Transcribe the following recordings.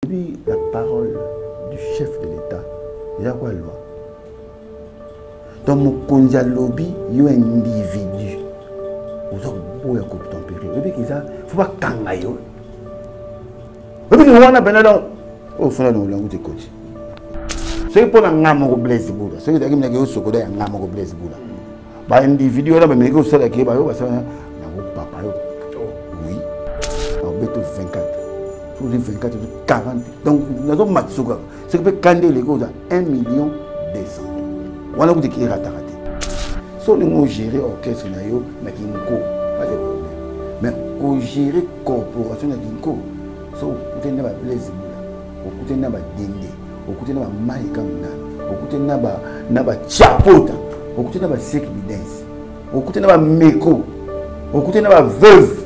Puis la parole du chef de l'État, il y a quoi loi? Dans mon konja lobby, il y a un individu. Vous avez beau tempérer. Et puis il faut pas kangayo. Et puis on a besoin au fond de l'angle de côté. C'est pour la ngamo blaze boula. C'est que d'ailleurs il y a aussi que d'ailleurs ngamo blaze boula. Bah individu là, mais que ça là qui est bah yo, ça na papa yo. Oui. En beto 24. 24, 40. Donc, nous avons Matsuga. C'est que quand les gars 1 million 200. Voilà où tu es raté. Si on gère l'orchestre, mais qui pas de problème. Mais on gère la corporation, si on a Blaise, on a Dende, on a Maïkamina, on a Chapota, on a Sekbidens, on a Meko, on a Veuve,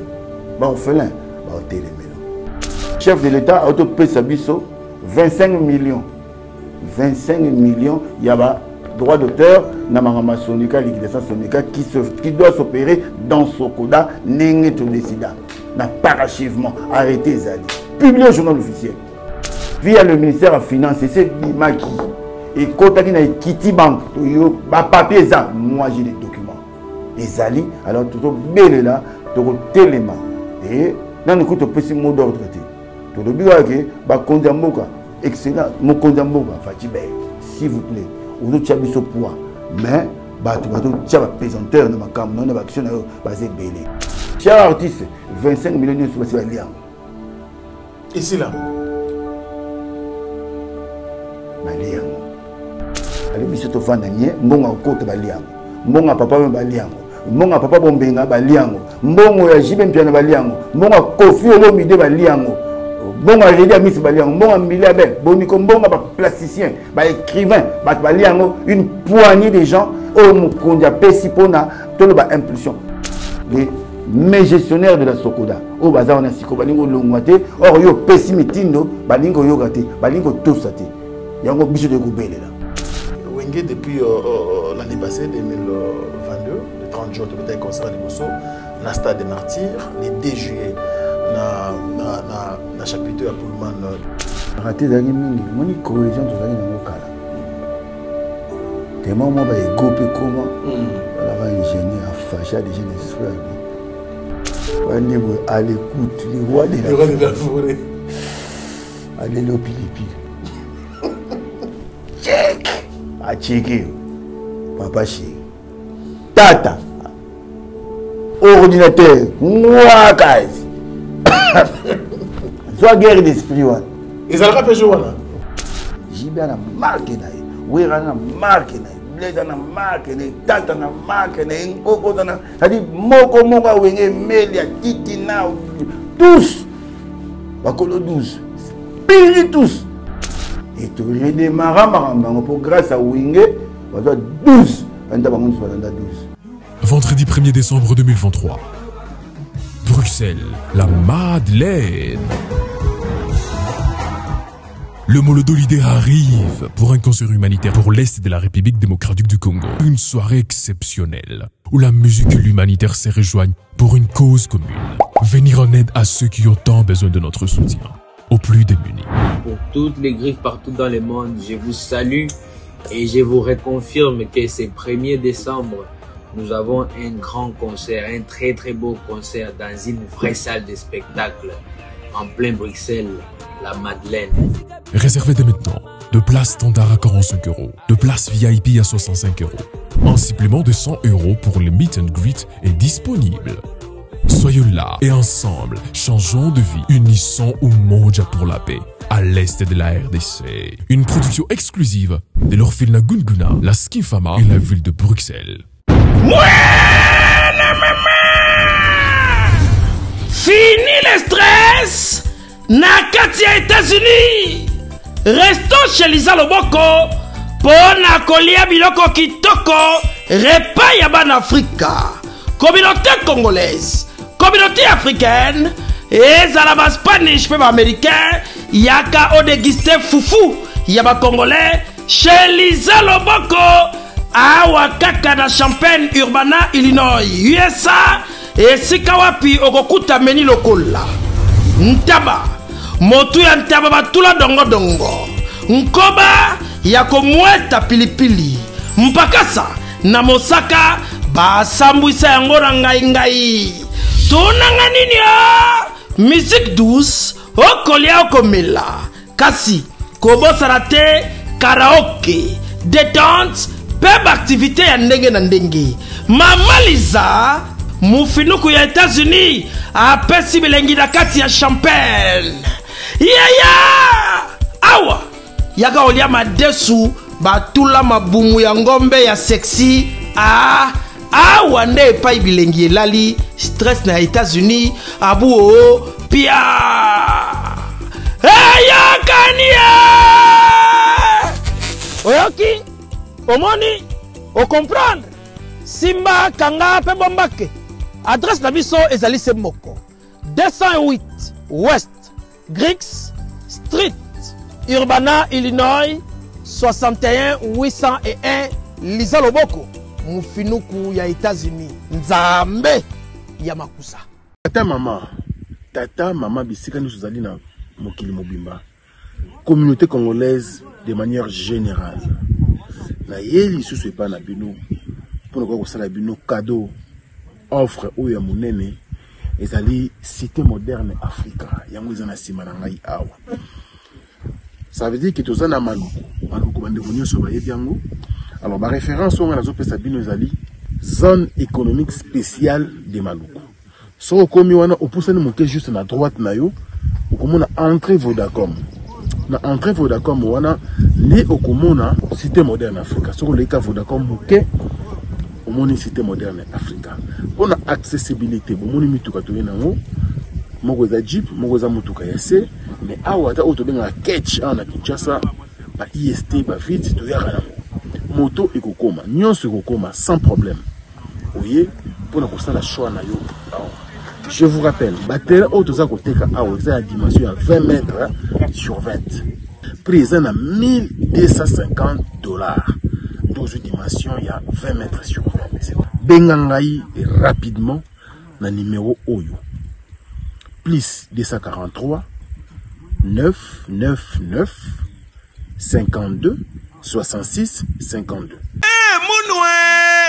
on fait l'un, on télémé. Chef de l'État a autopé Sabiso 25 millions. 25 millions, il y a droit d'auteur, Namarama Sonika, liquidation Sonika, qui doit s'opérer dans Sokoda, Nengeto Décida. N'a parachèvement arrêté Zali. Publié au journal officiel. Via le ministère des Finances, c'est Bimaki. Et quand il y a Kitty Bank, papier, moi j'ai des documents. Et Zali, alors tout le bel là, tout le téléma. Et dans le coup, tu peux essayer mot d'ordre. Tout le bureau est excellent. Mon Kondamboka, s'il vous plaît, vous avez mis ce poids. Mais, tu as un présenteur dans ma caméra, dans ma action, basé belé. Cher artiste, 25 millions de euros sur la liam. Ici là. Baliam. Allez, monsieur Tofandanier, mon côté Baliam. Mon papa Baliam. Mon papa Bombenga Baliam. Mon Jibem Piana Baliam. Mon Kofi Olomide Baliam. Bon, je Miss Baliango, bon, milliardaire, bon, plasticien, écrivain, une poignée de gens, on a Pessipona, tout le impulsion. Les gestionnaires de la Sokoda, au bazar, on a Sikobalingo Longwate, or yo Pessimitindo, Balingo Yogate, Balingo Tosate. Il y a un bichot de Goubele là. Wenge, depuis l'année passée, 2022, le 30 jours de bataille concert à Liboso, la stade des martyrs, les 2 juillet. Na chapitre à Pullman raté zali mingi moni cohésion tozali na mokala tellement moi ba égopé comment la va ingénieur facha des jeunes esprits on est à l'écoute les rois de la forêt allez le pilipi check a checker papa chéri tata ordinateur moi guys soit guerre d'esprit. Ils allaient pas jouer là. J'ai bien la marque là. Oui, on a marque là. Blaise on a marque là. Tata on a marque là. Nkoko on a. C'est-à-dire moko moka wenge melia titina tous. Bakolo 12. Spiritus. Et tu redémarres maramba pour grâce à wenge, on doit 12. On doit 12. Vendredi 1er décembre 2023. Bruxelles, la Madeleine. Le Molodolide arrive pour un concert humanitaire pour l'Est de la République démocratique du Congo. Une soirée exceptionnelle où la musique et l'humanitaire se rejoignent pour une cause commune. Venir en aide à ceux qui ont tant besoin de notre soutien, aux plus démunis. Pour toutes les griffes partout dans le monde, je vous salue et je vous reconfirme que ce 1er décembre, nous avons un grand concert, un très très beau concert dans une vraie salle de spectacle en plein Bruxelles, la Madeleine. Réservez dès maintenant de places standard à 45 €, de places VIP à 65 €. Un supplément de 100 € pour le meet and greet est disponible. Soyons là et ensemble, changeons de vie, unissons Umoja pour la paix à l'est de la RDC. Une production exclusive de l'orphelinat Gunguna, la Skinfama et la ville de Bruxelles. Fini le stress Nakati ya États-Unis. Restons chez Lisa Loboko Pona kolia biloko kitoko repas ya ban Afrika. Communauté congolaise, communauté africaine, ezala ba Spanish pe ba américain, yaka o déguster foufou ya ba congolais chez Lisa Loboko. Awa kaka na Champaign Urbana, Illinois, USA. Et si kawapi okokuta meni lokola Ntaba motu ya ntaba batula dongo dongo, nkoba ya komweta pilipili, mpakasa na mosaka basambwisa yango na ngai. Tunanga nini musique douce okolia okomela, kasi kobosana te karaoke, détente, peb activité ya ndenge na ndenge. Mama Liza mufinuku ya États-Unis apesi bilengi na kati ya champagne. Awa yaka olia madesu batula mabumu ya ngombe ya sexy. Awa nde epai bilengi elali stress na États-Unis abu pia yakania oyoki omoni o comprendre simba kanga pe bombake. Adresse na biso ezali se moko 208 West Griggs Street, Urbana, Illinois 61 801 Liza Loboko, mufinuku ya États-Unis. Nzambe ya makusa. Tata mama bisika nous zali na mokili mobimba. Communauté congolaise de manière générale. Na yeli susu epa na bino pour ko sala bino cadeau offre oyo ya monene ezali cité moderne Africa yango ezana sima na ngai awa. Ça veut dire que tous en maluku bandeko nyonso bayebi yango. Alors ma référence on a zopesa bino ezali zone économique spéciale de Maluku. So komi wana opusani moke juste na droite na yo okomona entrée Vodacom. Na entrée Vodacom wana ne okomona cité moderne Africa. So le ka Vodacom moke omoni cité moderne Africa. On a accessibilité bomoni mituka to yenango moko za Jeep moko za mutuka ya se mais awa ta auto benga catch na Kinshasa ba IST ba vite to yaka moto ekokoma nyonso ekokoma sans problème. Voyez pour na kosala choix na yo. Je vous rappelle, batterie auto za koteka awa za dimension à 20 mètres sur 20. Prix à $1250. 12 dimensions, il y a 20 mètres sur 20. Bengangai rapidement na numéro Oyo. Plus 243 999 52 66 52.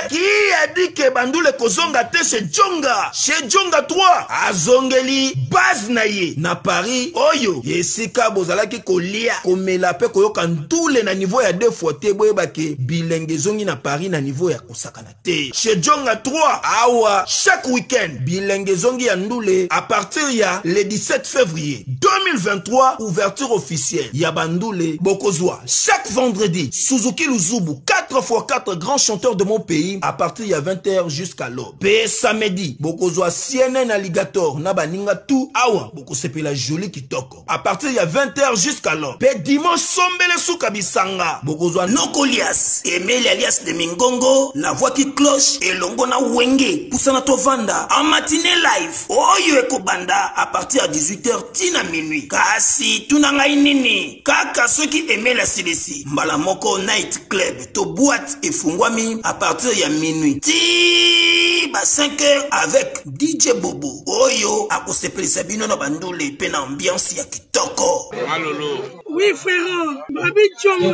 Qui a dit que Bandoule Kozonga te chez Djonga? Chez Djonga 3, Azongeli, base naye, na Paris, Oyo, Yesika Bozalaki kolia, komela pe koyoka ndoule na niveau ya 2 fois te, boyebake, bilenge zongi na Paris na niveau ya kosakana te. Chez Djonga 3, awa, chaque week-end, bilenge zongi ya ndoule, à partir ya le 17 février 2023, ouverture officielle, ya Bandoule, Bokozwa, chaque vendredi, Suzuki Luzubu, 4x4 grands chanteurs de mon pays, à partir de 20h jusqu'à l'aube. Pe samedi, Bokozwa CNN Alligator, Nabaninga tout, awa, Boko sepe la jolie kitoko. À partir de 20h jusqu'à l'aube. Pe dimanche, Sombele Soukabisanga, Bokozwa Nokolias, Emile alias de Mingongo, la voix qui cloche, et Longona Wenge, Poussana Tovanda, en matinée live, Oyo Ekobanda, à partir de 18h, tina minuit. Kasi, Tunanga Inini, Kaka ceux qui aimaient la CDC, Mbalamoko Night Club, to boîte et Fungwami, à partir de minuit. Ti ba 5h avec DJ Bobo. Oyo akosepeli sabino na bandole pena ambiance ya kitoko. Malolo. Oui frère, Babi Djonga.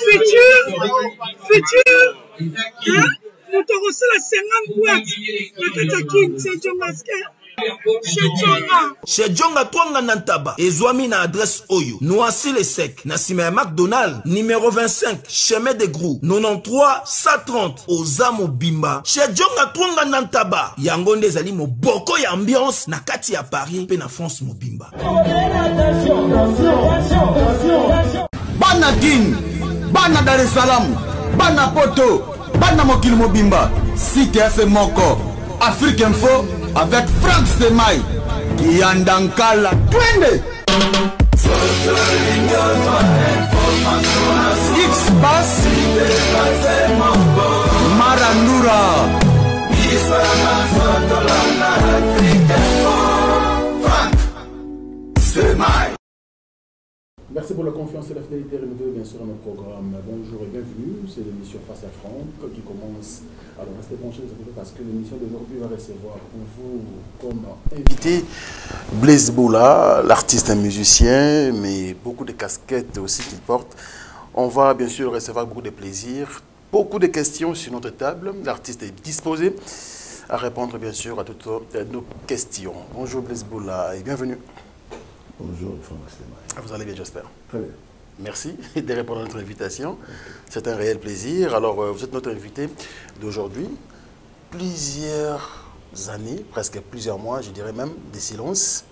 Futur. Hein? Nous te reçons la 50 boîtes. La Katakin, c'est Djonga. Chez Djonga Twanga Nantaba, Ezwami na adresse Oyo, Noisy le Sec, Nassima McDonald, numéro 25, chemin de Grou, 93 130, Ozamo Bimba. Chez Djonga Twanga Nantaba, Yangonde Zali mo boko ya ambiance, na kati ya Paris, pe na France mo Bimba. Bana King, Bana Dar es Salaam, Bana Poto, Bana Mokili Mobimba, Site F Moko, Afrique Info, avec Franck Stemai, Yandankala, Twende. X-Bass, Marandura, Franck Stemai. Merci pour la confiance et la fidélité renouvelée, bien sûr, à notre programme. Bonjour et bienvenue. C'est l'émission Face à Franck qui commence. Alors, restez branchés parce que l'émission d'aujourd'hui va recevoir pour vous comme invité Blaise Boula, l'artiste et musicien, mais beaucoup de casquettes aussi qu'il porte. On va bien sûr recevoir beaucoup de plaisir, beaucoup de questions sur notre table. L'artiste est disposé à répondre bien sûr à toutes nos questions. Bonjour Blaise Boula et bienvenue. Bonjour Franck Stémaï. Vous allez bien, j'espère. Très bien. Merci de répondre à notre invitation. C'est un réel plaisir. Alors, vous êtes notre invité d'aujourd'hui. Plusieurs années, presque plusieurs mois, je dirais même, de silence.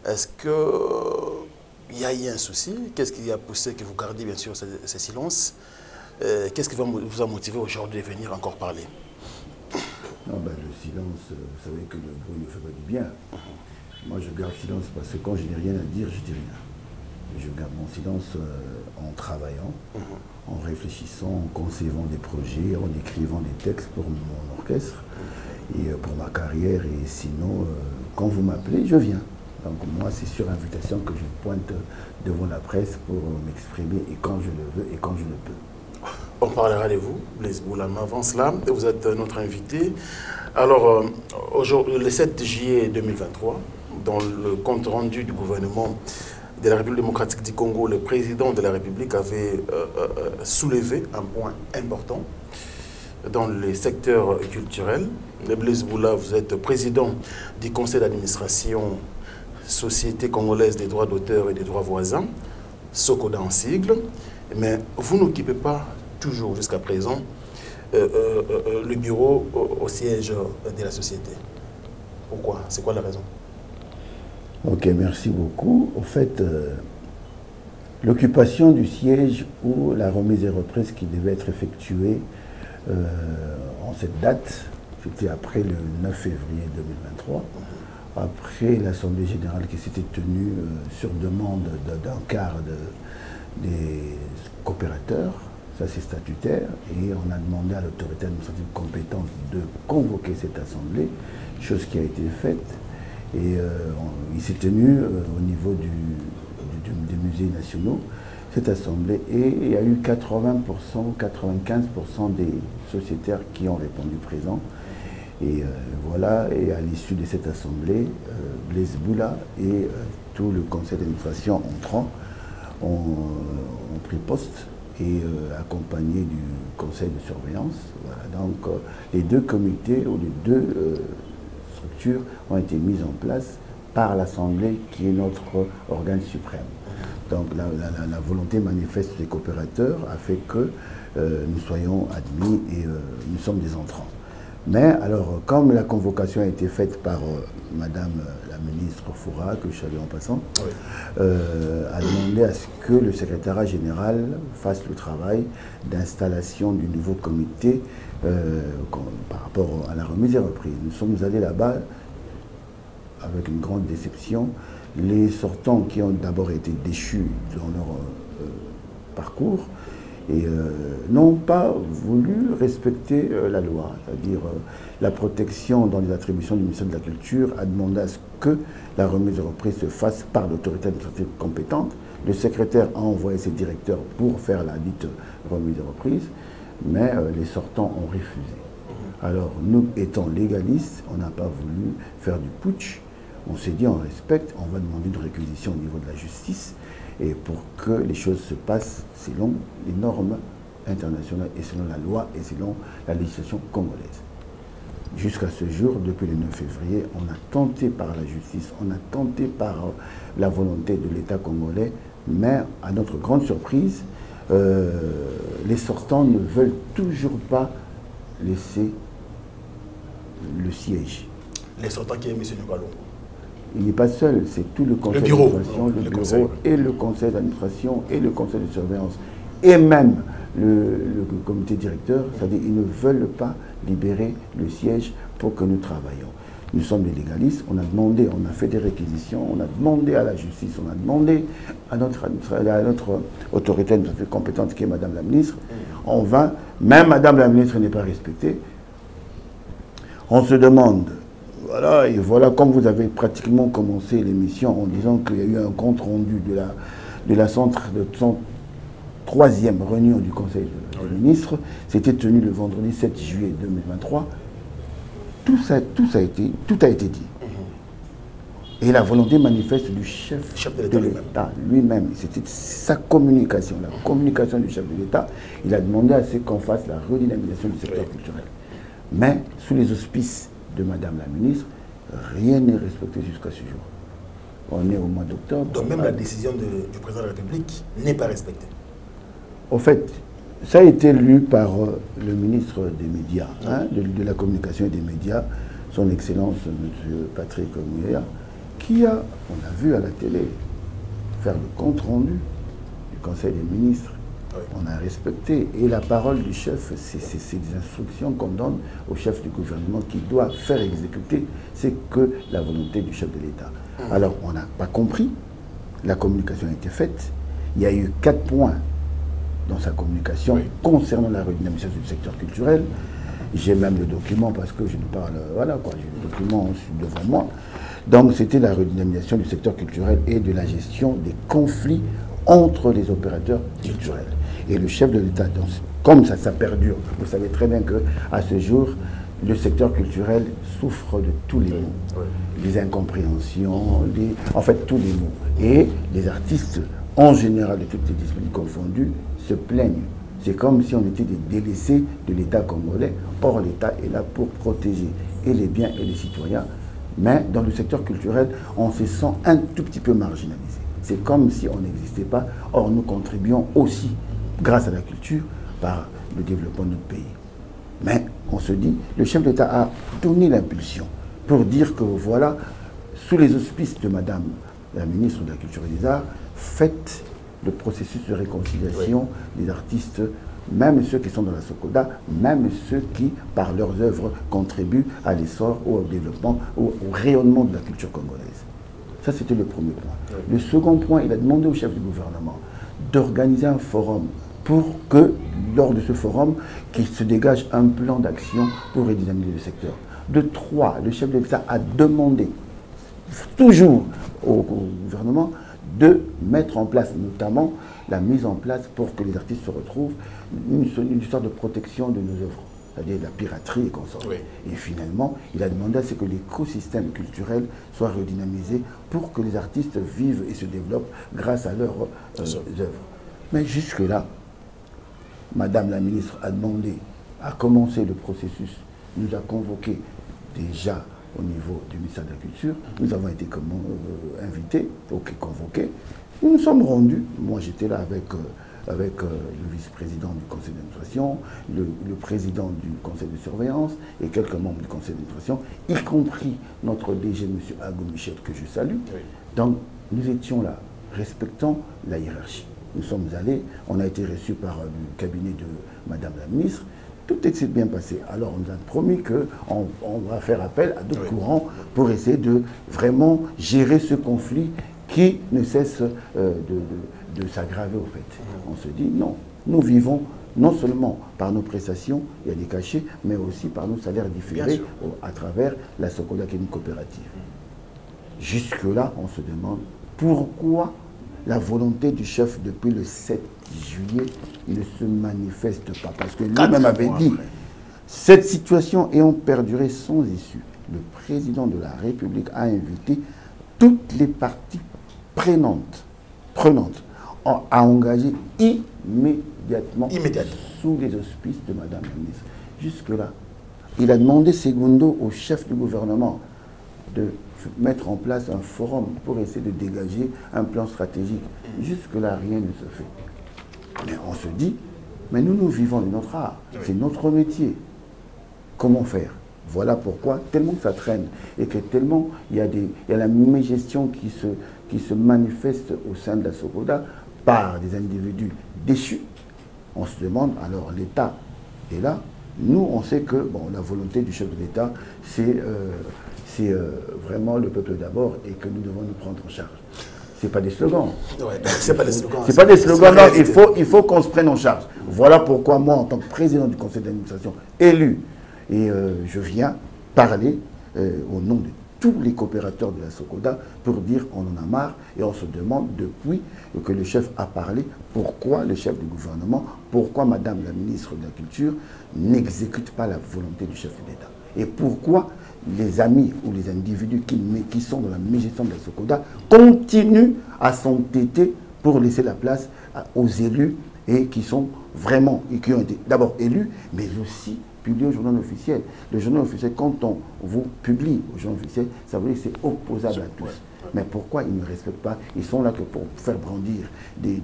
Est-ce qu'il y a eu un souci? Qu'est-ce qui a poussé que vous gardiez bien sûr ce silence? Qu'est-ce qui vous a motivé aujourd'hui de venir encore parler? Non, ben, le silence, vous savez que le bruit ne fait pas du bien. Moi, je garde silence parce que quand je n'ai rien à dire, je dis rien. Je garde mon silence en travaillant, en réfléchissant, en concevant des projets, en écrivant des textes pour mon orchestre et pour ma carrière. Et sinon, quand vous m'appelez, je viens. Donc moi, c'est sur invitation que je pointe devant la presse pour m'exprimer et quand je le veux et quand je le peux. On parlera de vous, Blaise Boula. Mais avant cela, vous êtes notre invité. Alors, aujourd'hui, le 7 juillet 2023, dans le compte rendu du gouvernement de la République démocratique du Congo, le président de la République avait soulevé un point important dans les secteurs culturels. Blaise Boula, vous êtes président du conseil d'administration Société congolaise des droits d'auteur et des droits voisins, SOCODA en sigle, mais vous n'occupez pas toujours jusqu'à présent le bureau au siège de la société. Pourquoi? C'est quoi la raison? Ok, merci beaucoup. Au fait, l'occupation du siège ou la remise et reprise qui devait être effectuée en cette date, c'était après le 9 février 2023, après l'Assemblée générale qui s'était tenue sur demande d'un quart des coopérateurs, ça c'est statutaire, et on a demandé à l'autorité administrative compétente de convoquer cette assemblée, chose qui a été faite. Et il s'est tenu au niveau des musées nationaux, cette assemblée, et il y a eu 80%, 95% des sociétaires qui ont répondu présent. Et voilà, et à l'issue de cette assemblée, Blaise Boula et tout le conseil d'administration entrant ont pris poste et accompagné du conseil de surveillance. Voilà, donc les deux comités ou les deux structures ont été mises en place par l'Assemblée qui est notre organe suprême. Donc la volonté manifeste des coopérateurs a fait que nous soyons admis et nous sommes des entrants. Mais alors, comme la convocation a été faite par Madame la ministre Foura, que je salue en passant, a demandé à ce que le secrétariat général fasse le travail d'installation du nouveau comité par rapport à la remise et reprise. Nous sommes allés là-bas avec une grande déception. Les sortants qui ont d'abord été déchus dans leur parcours et n'ont pas voulu respecter la loi, c'est-à-dire la protection dans les attributions du ministère de la Culture a demandé à ce que la remise et reprise se fasse par l'autorité administrative compétente. Le secrétaire a envoyé ses directeurs pour faire la dite remise et reprise, mais les sortants ont refusé. Alors nous, étant légalistes, on n'a pas voulu faire du putsch. On s'est dit, on respecte, on va demander une réquisition au niveau de la justice, et pour que les choses se passent selon les normes internationales et selon la loi et selon la législation congolaise. Jusqu'à ce jour, depuis le 9 février, on a tenté par la justice, on a tenté par la volonté de l'État congolais, mais à notre grande surprise, les sortants ne veulent toujours pas laisser le siège. Les sortants qui est M. Nukalongo. Il n'est pas seul, c'est tout le conseil d'administration, le bureau et le conseil d'administration et le conseil de surveillance et même le comité directeur, c'est-à-dire ils ne veulent pas libérer le siège pour que nous travaillions. Nous sommes des légalistes, on a demandé, on a fait des réquisitions, on a demandé à la justice, on a demandé à notre autorité administrative compétente qui est Madame la ministre, on va, même Madame la ministre n'est pas respectée, on se demande. Voilà, et voilà, comme vous avez pratiquement commencé l'émission en disant qu'il y a eu un compte rendu de son troisième réunion du Conseil des ministres, c'était tenu le vendredi 7 juillet 2023. Tout a été dit. Et la volonté manifeste du chef de l'État lui-même, c'était sa communication, la communication du chef de l'État. Il a demandé à ce qu'on fasse la redynamisation du secteur culturel. Mais sous les auspices de Madame la ministre, rien n'est respecté jusqu'à ce jour. On est au mois d'octobre. Donc même la décision du président de la République n'est pas respectée. Au fait, ça a été lu par le ministre des Médias, de la Communication et des Médias, son Excellence M. Patrick Mouya, qui a, on a vu à la télé, faire le compte-rendu du Conseil des ministres. Oui. On a respecté. Et la parole du chef, c'est des instructions qu'on donne au chef du gouvernement qui doit faire exécuter, c'est que la volonté du chef de l'État. Alors, on n'a pas compris. La communication a été faite. Il y a eu 4 points dans sa communication concernant la redynamisation du secteur culturel. J'ai même le document parce que je ne parle... Voilà quoi, j'ai le document devant moi. Donc, c'était la redynamisation du secteur culturel et de la gestion des conflits entre les opérateurs culturels. Et le chef de l'État, comme ça perdure, vous savez très bien qu'à ce jour, le secteur culturel souffre de tous les maux. Les incompréhensions, en fait tous les maux. Et les artistes, en général, de toutes les disciplines confondues, se plaignent. C'est comme si on était des délaissés de l'État congolais. Or, l'État est là pour protéger et les biens et les citoyens. Mais dans le secteur culturel, on se sent un tout petit peu marginalisé. C'est comme si on n'existait pas. Or, nous contribuons aussi, grâce à la culture, par le développement de notre pays. Mais on se dit, le chef d'État a donné l'impulsion pour dire que voilà, sous les auspices de Madame la ministre de la Culture et des Arts, faites le processus de réconciliation des artistes, même ceux qui sont dans la Sokoda, même ceux qui, par leurs œuvres, contribuent à l'essor ou au développement, ou au rayonnement de la culture congolaise. Ça, c'était le premier point. Le second point, il a demandé au chef du gouvernement d'organiser un forum pour que, lors de ce forum, qu'il se dégage un plan d'action pour redynamiser le secteur. De 3, le chef de l'État a demandé, toujours au gouvernement, de mettre en place, notamment, la mise en place pour que les artistes se retrouvent, une sorte de protection de nos œuvres, c'est-à-dire la piraterie et consorts. Et finalement, il a demandé à ce que l'écosystème culturel soit redynamisé pour que les artistes vivent et se développent grâce à leurs œuvres. Mais jusque-là, Madame la ministre a demandé à commencer le processus, nous a convoqués déjà au niveau du ministère de la Culture. Nous avons été invités, convoqués. Nous nous sommes rendus. Moi, j'étais là avec le vice-président du conseil d'administration, le président du conseil de surveillance et quelques membres du conseil d'administration, y compris notre DG, M. Agou Michel, que je salue. Donc, nous étions là, respectant la hiérarchie. Nous sommes allés, on a été reçus par le cabinet de Madame la ministre. Tout s'est bien passé. Alors, on nous a promis qu'on va faire appel à d'autres courants pour essayer de vraiment gérer ce conflit qui ne cesse de s'aggraver, au fait. On se dit, non, nous vivons non seulement par nos prestations, il y a des cachets, mais aussi par nos salaires différés à travers la Sokoda qui est une coopérative. Jusque-là, on se demande pourquoi la volonté du chef depuis le 7 juillet ne se manifeste pas. Parce que lui-même avait dit, cette situation ayant perduré sans issue, le président de la République a invité toutes les parties prenantes à engager immédiatement sous les auspices de Madame la ministre. Jusque-là, il a demandé segundo au chef du gouvernement de mettre en place un forum pour essayer de dégager un plan stratégique. Jusque-là, rien ne se fait. Mais on se dit, mais nous vivons de notre art, c'est notre métier. Comment faire? Voilà pourquoi, tellement que ça traîne, et que tellement il y a la mégestion qui se manifeste au sein de la Sokoda par des individus déchus, on se demande, alors l'État est là. Nous, on sait que la volonté du chef de l'État, c'est vraiment le peuple d'abord et que nous devons nous prendre en charge. Ce n'est pas des slogans. C'est pas des slogans. C'est pas des slogans, non, il faut qu'on se prenne en charge. Voilà pourquoi moi, en tant que président du conseil d'administration élu, et je viens parler au nom de tous les coopérateurs de la Sokoda pour dire on en a marre et on se demande depuis que le chef a parlé pourquoi le chef du gouvernement, pourquoi Madame la ministre de la Culture n'exécute pas la volonté du chef de l'État et pourquoi les amis ou les individus qui sont dans la gestion de la Sokoda continuent à s'entêter pour laisser la place aux élus et qui sont vraiment, et qui ont été d'abord élus, mais aussi publiés au journal officiel. Le journal officiel, quand on vous publie au journal officiel, ça veut dire que c'est opposable à tous. Mais pourquoi ils ne respectent pas? Ils sont là que pour faire brandir des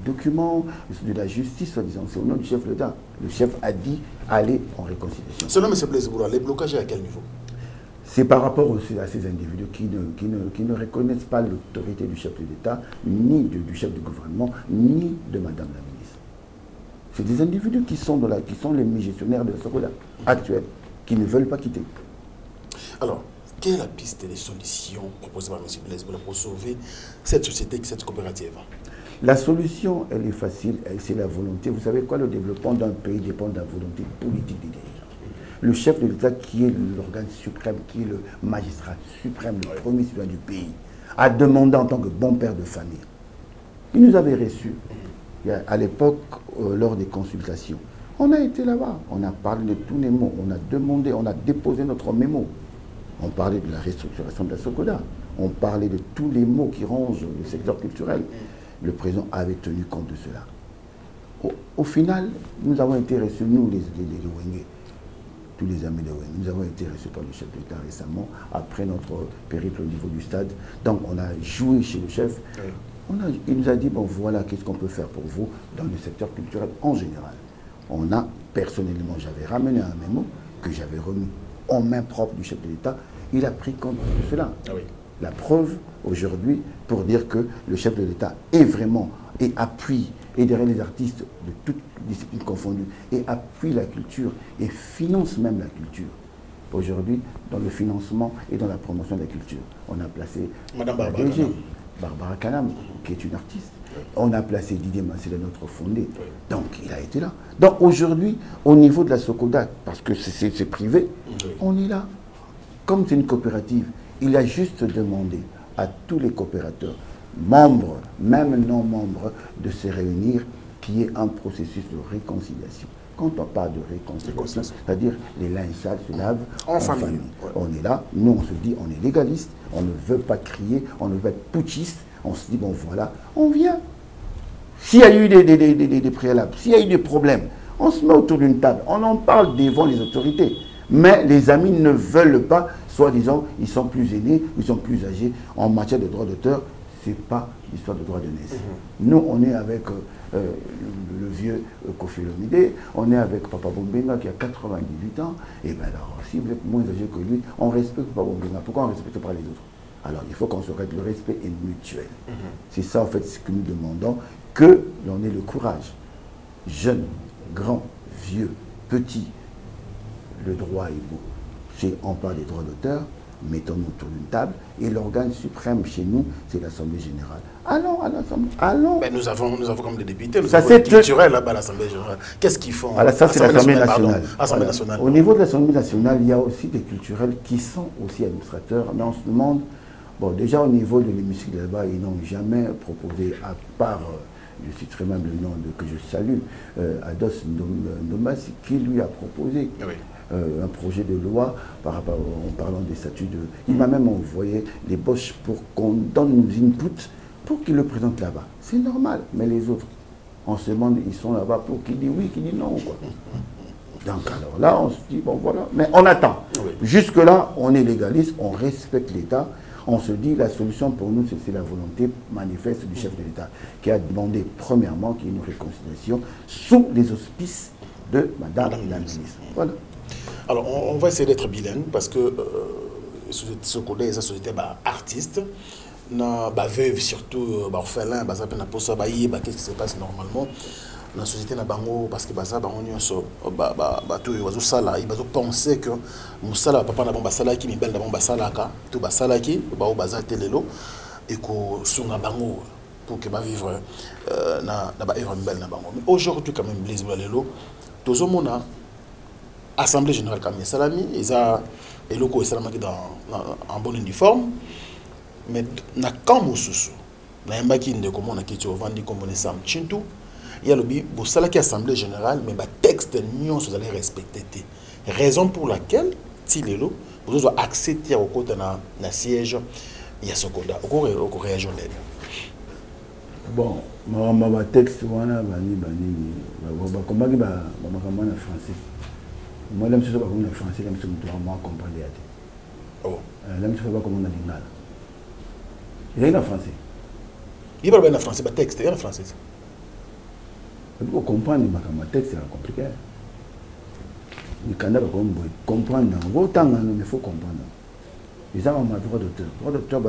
documents, de la justice, soi-disant. C'est au nom du chef de l'État. Le chef a dit aller en réconciliation. Selon M. Blaise Bourra, les blocages à quel niveau? C'est par rapport aussi à ces individus qui ne reconnaissent pas l'autorité du chef de l'État, ni du chef du gouvernement, ni de Madame la ministre. C'est des individus qui sont les gestionnaires de la Sokoda actuels, qui ne veulent pas quitter. Alors, quelle est la piste des solutions proposées par M. Blaise Bourra pour sauver cette société, cette coopérative? La solution, elle est facile, c'est la volonté. Vous savez quoi, le développement d'un pays dépend de la volonté politique des dirigeants. Le chef de l'État, qui est l'organe suprême, qui est le magistrat suprême, le premier citoyen du pays, a demandé en tant que bon père de famille. Il nous avait reçus, à l'époque, lors des consultations. On a été là-bas, on a parlé de tous les mots, on a demandé, on a déposé notre mémo. On parlait de la restructuration de la Sokoda, on parlait de tous les mots qui rongent le secteur culturel. Le président avait tenu compte de cela. Au final, nous avons été reçus, nous les Wenge, tous les amis de Wenge, nous avons été reçus par le chef de l'État récemment, après notre périple au niveau du stade. Donc on a joué chez le chef. Il nous a dit, bon voilà, qu'est-ce qu'on peut faire pour vous dans le secteur culturel en général. On a, personnellement, j'avais ramené un mémo que j'avais remis en main propre du chef de l'État. Il a pris compte de cela. La preuve aujourd'hui pour dire que le chef de l'État est vraiment et appuie, et derrière les artistes de toutes disciplines confondues, et appuie la culture et finance même la culture. Aujourd'hui, dans le financement et dans la promotion de la culture, on a placé Madame Barbara Kanam, qui est une artiste. On a placé Didier Massé, notre fondé. Donc, il a été là. Donc, aujourd'hui, au niveau de la Sokoda, parce que c'est privé, on est là. Comme c'est une coopérative, il a juste demandé à tous les coopérateurs, membres, même non membres, de se réunir, qu'il y ait un processus de réconciliation. Quand on parle de réconciliation, c'est-à-dire les linges sales se lavent en famille. On est là, nous on se dit, on est légaliste, on ne veut pas crier, on ne veut pas être putschiste, on se dit, bon voilà, on vient. S'il y a eu des préalables, s'il y a eu des problèmes, on se met autour d'une table, on en parle devant les autorités. Mais les amis ne veulent pas, soi-disant, ils sont plus aînés, ils sont plus âgés. En matière de droit d'auteur, ce n'est pas l'histoire de droit de naissance. Nous, on est avec le vieux Kofi Olomide, on est avec Papa Bombenga qui a 98 ans. Et bien alors, si vous êtes moins âgé que lui, on respecte Papa Bombenga. Pourquoi on ne respecte pas les autres? Alors, il faut qu'on se règle. Le respect est mutuel. C'est ça, en fait, ce que nous demandons, que l'on ait le courage. Jeune, grand, vieux, petit, le droit est beau. Si on parle des droits d'auteur, mettons-nous autour d'une table, et l'organe suprême chez nous, c'est l'Assemblée générale. Allons à l'Assemblée, allons. Ben nous avons comme des députés, nous avons des culturels là-bas à l'Assemblée générale. Qu'est-ce qu'ils font? Alors ça, c'est l'Assemblée nationale. Assemblée nationale. Au niveau de l'Assemblée nationale, il y a aussi des culturels qui sont aussi administrateurs, mais on se demande, bon, déjà au niveau de l'hémicycle là-bas, ils n'ont jamais proposé, à part, je citerai même le nom que je salue, Ados Ndomas, qui lui a proposé un projet de loi par rapport, en parlant des statuts de... Il m'a même envoyé les boches pour qu'on donne nos inputs pour qu'il le présente là-bas. C'est normal, mais les autres, on se demande, ils sont là-bas pour qu'il dise oui, qu'il dit non, quoi. Donc alors là, on se dit, bon voilà, mais on attend. Jusque-là, on est légaliste, on respecte l'État. On se dit, la solution pour nous, c'est la volonté manifeste du chef de l'État, qui a demandé, premièrement, qu'il y ait une réconciliation sous les auspices de Madame la ministre. Voilà. Alors, on va essayer d'être bilingue, parce que ce côté, la société artiste, veuve surtout, orphelin, qu'est-ce qui se passe normalement dans la société na bango parce que baza bango nyonso bato bazo sala bazo penser que musala papa na bon basala ki mibel na bon basala ka tout basala ki ba baza telelo et ko sunga bango pour que ba vivre na ba œuvre mibel na bango. Mais aujourd'hui quand même Blaise Bourra lelo tozomona Assemblée générale comme Salami, ils ont et locaux Salami en bonne uniforme, mais na kambo susu, na yambaki de comment on a quitté au vandi comme on est sam chintu, il y a le bi pour ça qui Assemblée générale, mais bah texte nion vous allez respecter. Raison pour laquelle si les lots vous doit accepter au côté na siège il y a ce code au réagir l'aide. Bon, ma texte wana bani comment qui ba en français. Moi là monsieur pas comme en français là monsieur moi comprendre ya. Oh. Là monsieur pas comme on a lingala. Il est en français. Il parle bien en français, ba texte est en français. Pour comprendre ma texte c'est compliqué. Il faut comprendre. Il faut comprendre. Ils ont un droit d'auteur. Droit d'auteur,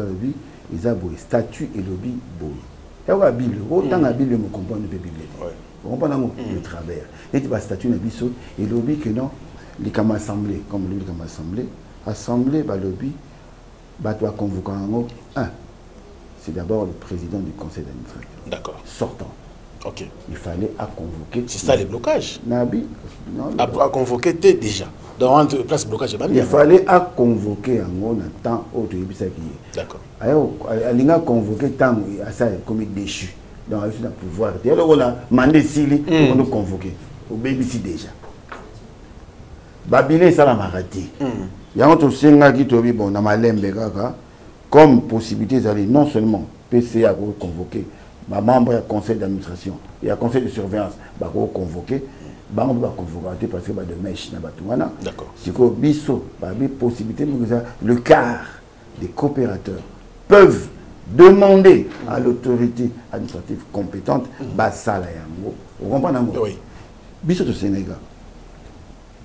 ils ont un statut et le bi. Il y a une Bible. Autant la Bible, me comprendre le Bible. Vous comprenez le travers. Et tu vas statut et le bi que non, les comme assemblée, comme le comme assemblée. Assemblée, le bi, tu vas convoquer un. C'est d'abord le président du conseil d'administration. D'accord. Sortant. Ok. Il fallait à convoquer. C'est ça les blocages. Nabi. À convoquer déjà. Dans une place de blocage, il fallait à convoquer en temps autre. D'accord. Alors, il a convoqué tant à ça comme déchu. Donc, il a pouvoir. Il a demandé s'il est pour convoquer. Au BBC déjà. Babylé, ça l'a raté. Il y a un autre singa qui tombé bon dans ma lembe comme possibilité d'aller non seulement PCA pour convoquer. Ma membre du conseil d'administration et le conseil de surveillance va convoquer, va convoquer parce que de mèche na batouana. D'accord. C'est que biso ba possibilité le quart des coopérateurs peuvent demander à l'autorité administrative compétente basala yango. Vous comprenez? Oui. Biso to Sénégal.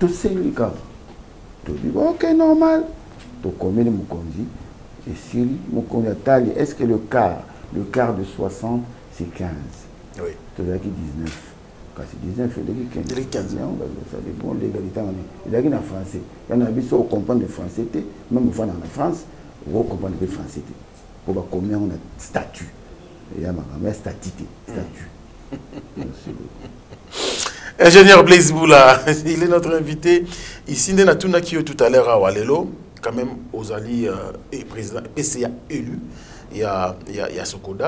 To Sénégal. To dit OK normal. To commune Mukonzi et Syrie Mukonzi Tali, est-ce que le quart de 60, c'est 15. Oui. Tu as dit 19. Quand c'est 19, il y a 15. Ça dépend de l'égalité. Il y a en français. Il y a qui comprennent le français. Même en France, on comprend le français. On va combien on a statut. Il y a un statut. Ingénieur Blaise Boula, il est notre invité. Ici, nous avons tout à l'heure à Walelo, quand même aux alliés et président PCA élu. Il y a ce code.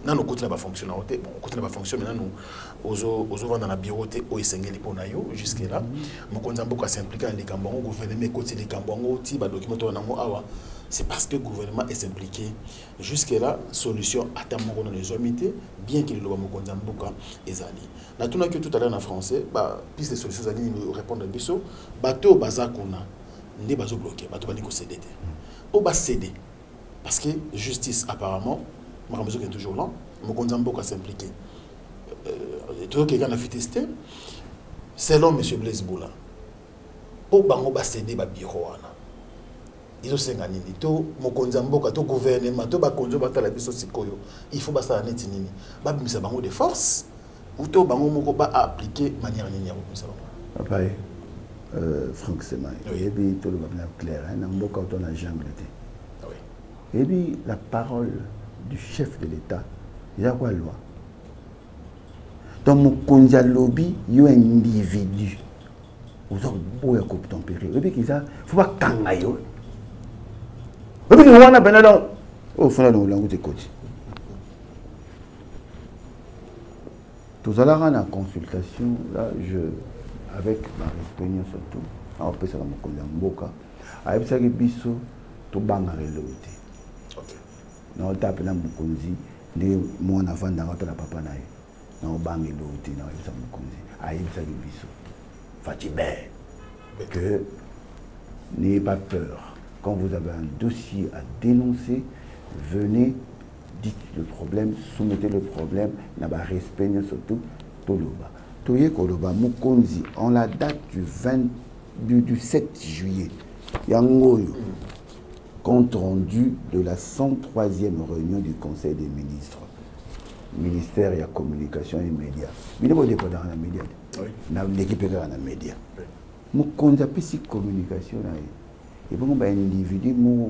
Nous avons continué à fonctionner. Bon, on continue à fonctionner. Maintenant, nous avons dans la bureau au Essengeli pour nous jusque-là. Nous avons s'impliquer dans les cambons, le gouvernement côté les cambons, c'est parce que le gouvernement est impliqué. Jusque-là, solution à ta mort dans les omités, bien qu'il le soit et Zali. Nous avons tout à l'heure en français, plus de solutions Zali nous répondent à Bisso, bateau bazakuna, n'est pas bloqué, bateau pas cédé. Au bas cédé. Parce que justice, apparemment, Maramezo est toujours là, Mokonzambo a s'impliqué. Tout quelqu'un a fait tester, selon M. Blaise Boula, pour Bango céder le bureau. Ils ont 50 ans. Mokonzambo, le gouvernement, il faut que ça soit nini. Bango de force, ou to Bango appliquer de manière nini. Pareil, Franck Semaï, et puis tout le monde est clair, on a jungle. Et puis la parole du chef de l'État, il y a quoi la loi? Dans mon conja lobby, il y a un individu. Vous avez beau à couper tempérer. Et puis il faut pas kangayo. Et puis on a besoin au fond de l'angle de côté. Tout à l'heure en consultation, là, avec ma expérience surtout, on peut faire mon conja mboka. Avec ça que biso to bangare l'autre. On tape na mukonzi ne mon avant dans la papa nae na bangi l'autre na ça mukonzi aïe ça biso fatibé que n'ayez pas peur quand vous avez un dossier à dénoncer venez dites le problème soumettez le problème n'a pas respect surtout toloba toye koloba mukonzi en la date du 7 juillet yangoyo compte rendu de la 103e réunion du Conseil des ministres. Ministère de la communication et médias. Mais nous ne sommes pas dans les médias. Nous sommes l'équipe dans les médias. Nous avons une communication. Et nous avons un individu qui nous,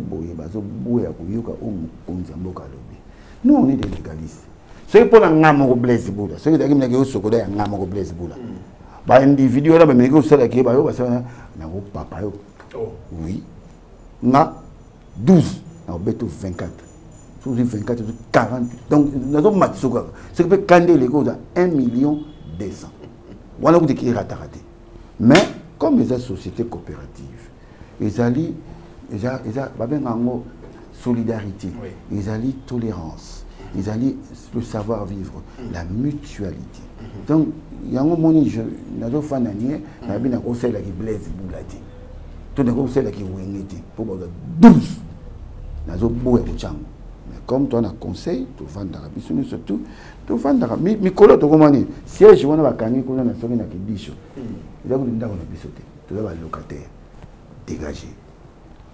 on est des légalistes. Ce n'est pas un Blaise Boula. Ce n'est pas un Blaise Boula. Bah individu là mais que ça là qui bah yo ça na papa yo. Oui. Na 12, na beto 24. Sous 24 40. Donc nous avons matsuka. Ce que peut candé les gars 1 200 000. Voilà que qui raté. Mais comme les sociétés coopératives, ils allaient solidarité, ils allaient tolérance, ils allaient le savoir-vivre, la mutualité. Donc, il y a un moment où je n'ai pas fait un conseil qui blaise boulati. Tout d'un conseil qui wingeti pour 12. N'a pas beau mais comme tu as un conseil, tu vas dans la bisous surtout, tu vas dans la micro, tu vas siège, on va gagner qu'on a un sonné qui bichot. Il y a un bisoté, tu vas locataire, dégagé.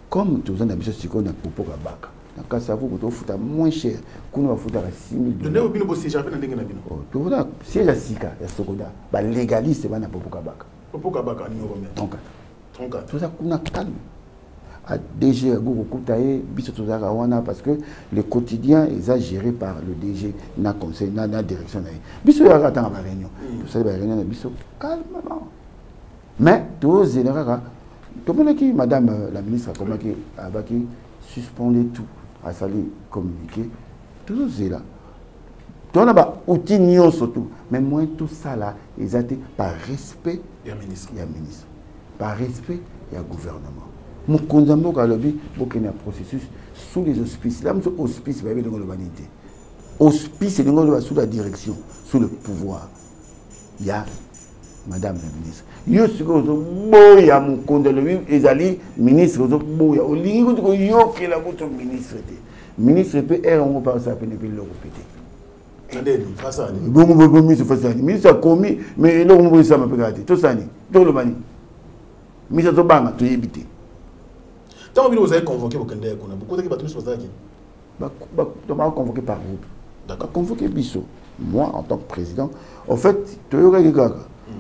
Comme tu as un bisoté, tu as un popo à bac. Quand ça vous coûte moins cher, qu'on va foutre à 6 000 $. Tu vois, siège à Sika, il y a Sokoda, légaliste, c'est un popo à bac. Popo à bac, à numéro 34. Tout ça, qu'on a calme. À DG parce que le quotidien est géré par le DG, na conseil, na direction. Biso ya attend la réunion. Tout ça, la réunion, biso calmement. Mais tout général, comment qui madame la ministre comment qui suspendait tout à salir communiquer, tout ça là. Donc là outil nion surtout, mais moins tout ça là, ils étaient par respect il ministre. Par respect il y a gouvernement. Mon condamnement à l'objet, il y a un processus sous les auspices. Là, c'est hospice, il y a l'humanité. Hospice, c'est sous la direction, sous le pouvoir. Il y a madame la ministre. Il y a mon condamnement, il y a les ministres, il y a la ministre. Ministre peut être en par ça, peut le répéter. Ministre a commis, mais il a commis ça, m'a regardé. Tout ça, tout le mani. Ministre a tout évité. Tant que vous avez convoqué vos candidats, beaucoup de gens ont convoqué par groupe. D'accord. Convoqué Bissot. Moi, en tant que président, en fait, tu as eu gaga.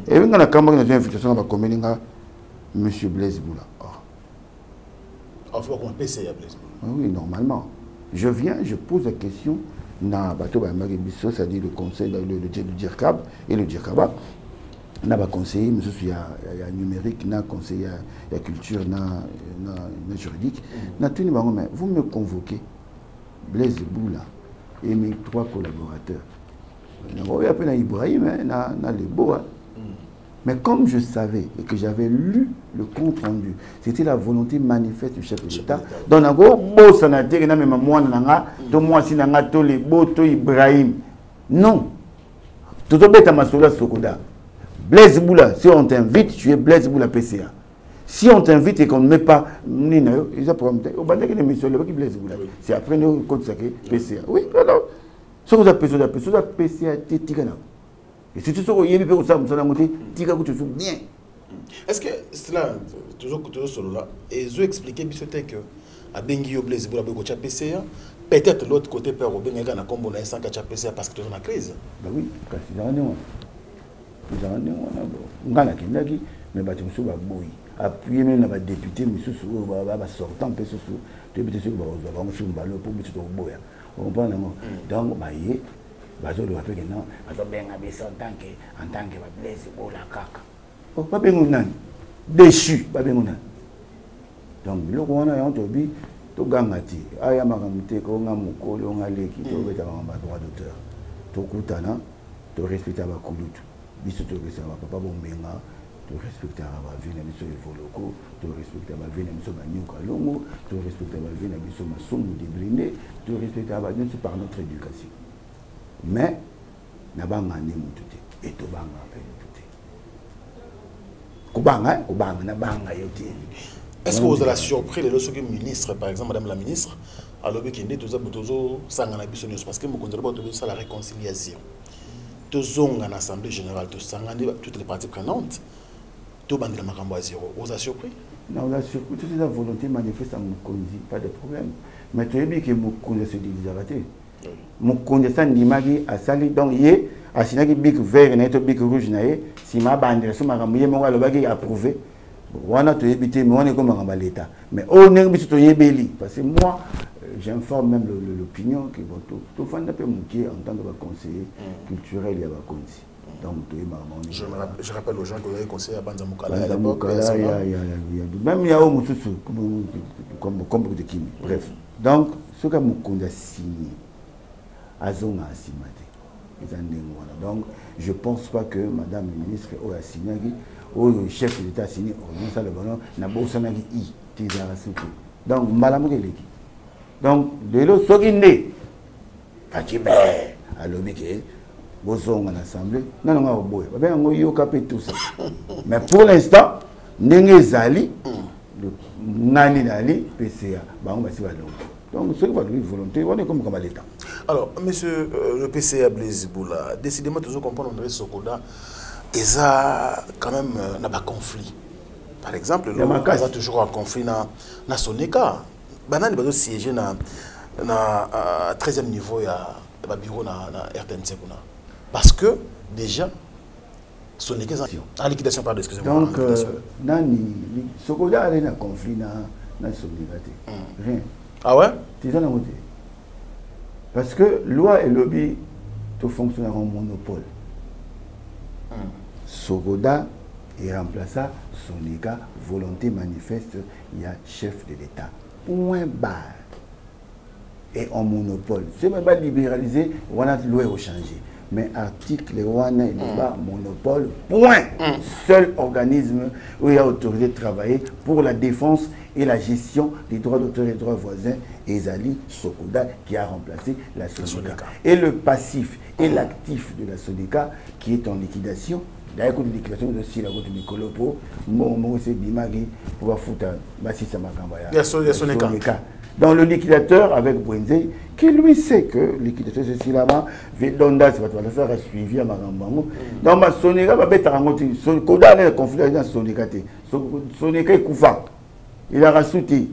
Et quand la Cameroun a une invitation à la commune, M. Blaise Boula. Il faut qu'on PC à Blaise Boula. Oui, normalement. Je viens, je pose la question dans Bateau Bamari Bissot, c'est-à-dire le conseil, le DIRCAB et le DIRCABA. On a conseillé, mais il y a numérique, il y a conseiller, il y a culture, il y a juridique. Vous me convoquez, Blaise Boula et mes 3 collaborateurs. Il y a Ibrahim, il y a les beaux. Mais comme je savais et que j'avais lu le compte rendu, c'était la volonté manifeste du chef de l'État. Donc, il y a les beaux, Ibrahim. Non. Tout le monde Sokoda. Blaise Boula, si on t'invite, tu es Blaise Boula PCA. Si on t'invite et qu'on ne met pas, c'est après nous qu'on PCA. Oui, alors, ce qu'on appelle PCA, c'est Tigana. Et si tu sais qu'il y a des personnes qui sont bien. Est-ce que cela, toujours solo là, et je vais expliquer que à Bengio Blaise Boula PCA, peut-être l'autre côté père au Benga na combo na 100 PCA parce que tu es dans la crise. Ben oui, parce que mais bâtiment va boy appuyer même la député monsieur va sortant peu sous député sur va sur ballon pour monsieur boya on comprend donc bah yé bazo le rappelle que non bazo benga besa en tant que Blaise Boula kaka oh pas benga nan déchu pas benga nan donc le on a on tobi to gangati aya makamute ko ngamukolo ngaleki to beta ba droit d'auteur to kutana to respecter ba kulutu biso to kesa papa bombenga to respecter ba vina biso evoloko to respecter ba vina biso banyuka longo to respecter ba vina biso masongo de blindé to respecter ba biso par notre éducation mais na banga ne mututé et to banga pe mututé kubanga na banga yoté. Est-ce que vous avez surpris les autres ministres, par exemple madame la ministre à l'objet qui est tous sangana biso parce que nous contrôlons tout ça la réconciliation. Tous en assemblée générale, toutes les parties prenantes, tout bandit la marambo à zéro. Vous avez surpris? Non, on a surpris. Toute la volonté manifeste à Mukonzi, pas de problème. Mais tu as vu que Mukonzi se dit arrêté. Mukonzi ça n'imagine à sali donc yé à sinaki big vert et big rouge naé si ma bande sur marambo yé moi le bagage approuvé. On a tout évité mais on est comme marambo l'État. Mais on est biso to yé beli parce que moi j'informe même l'opinion que tout fan d'après Mouké en tant que conseiller culturel il y a Bakonzi. Donc, je rappelle aux gens que vous avez conseillé à Banza Moukala à l'époque. Même il y a un Moussoussou, comme de Kimi. Bref. Donc, ce que Moukounda a signé, Azon a signé. Donc, je ne pense pas que Madame la ministre a signé, ou le chef de l'État a signé, n'a pas signé. Donc, Malamou donc, de l'eau, ce qui est Fatime, à l'obéqué. En assemblée, tout ça. Mais pour l'instant, Nengezali, le Nani Nali, PCA, donc ce qui va donner volonté, on est comme l'État. Alors, monsieur le PCA Blaise Boula, décidément, toujours comprendre André Sokoda, il y a quand même un conflit. Par exemple, il y a toujours un conflit dans Sonéka. Il y a un siège dans le 13e niveau, il y a un bureau dans RTNC. Parce que, déjà, Sonéka est en liquidation, pardon, excusez-moi. Donc, Sokoda a un conflit dans Sonéka. Rien. Ah ouais? Parce que loi et lobby, tout fonctionne en monopole. Sokoda est remplacé, Sonéka, volonté manifeste, il y a chef de l'État. Point barre. Et en monopole. C'est même pas libéralisé, on a loi au changer. Mais article 1, il y a monopole, point. Seul organisme où il y a autorisé de travailler pour la défense et la gestion des droits d'auteur et des droits voisins, Ezali Sokoda, qui a remplacé la Sonéka. Et le passif et l'actif de la Sonéka, qui est en liquidation. D'ailleurs, la liquidation aussi, la route de Mikolopo, moi, c'est Bimagi, pour pouvoir foutre Bassissa Makambaya. Il y a Sonéka. Dans le liquidateur avec Bouenzé, qui lui sait que le liquidateur c'est là-bas, Donda, ça va suivi à Marambango. Dans ma Sonéka, va mettre en côté. Sonéka a un conflit dans Sonéka. Sonéka est couvert. Il a rassouté.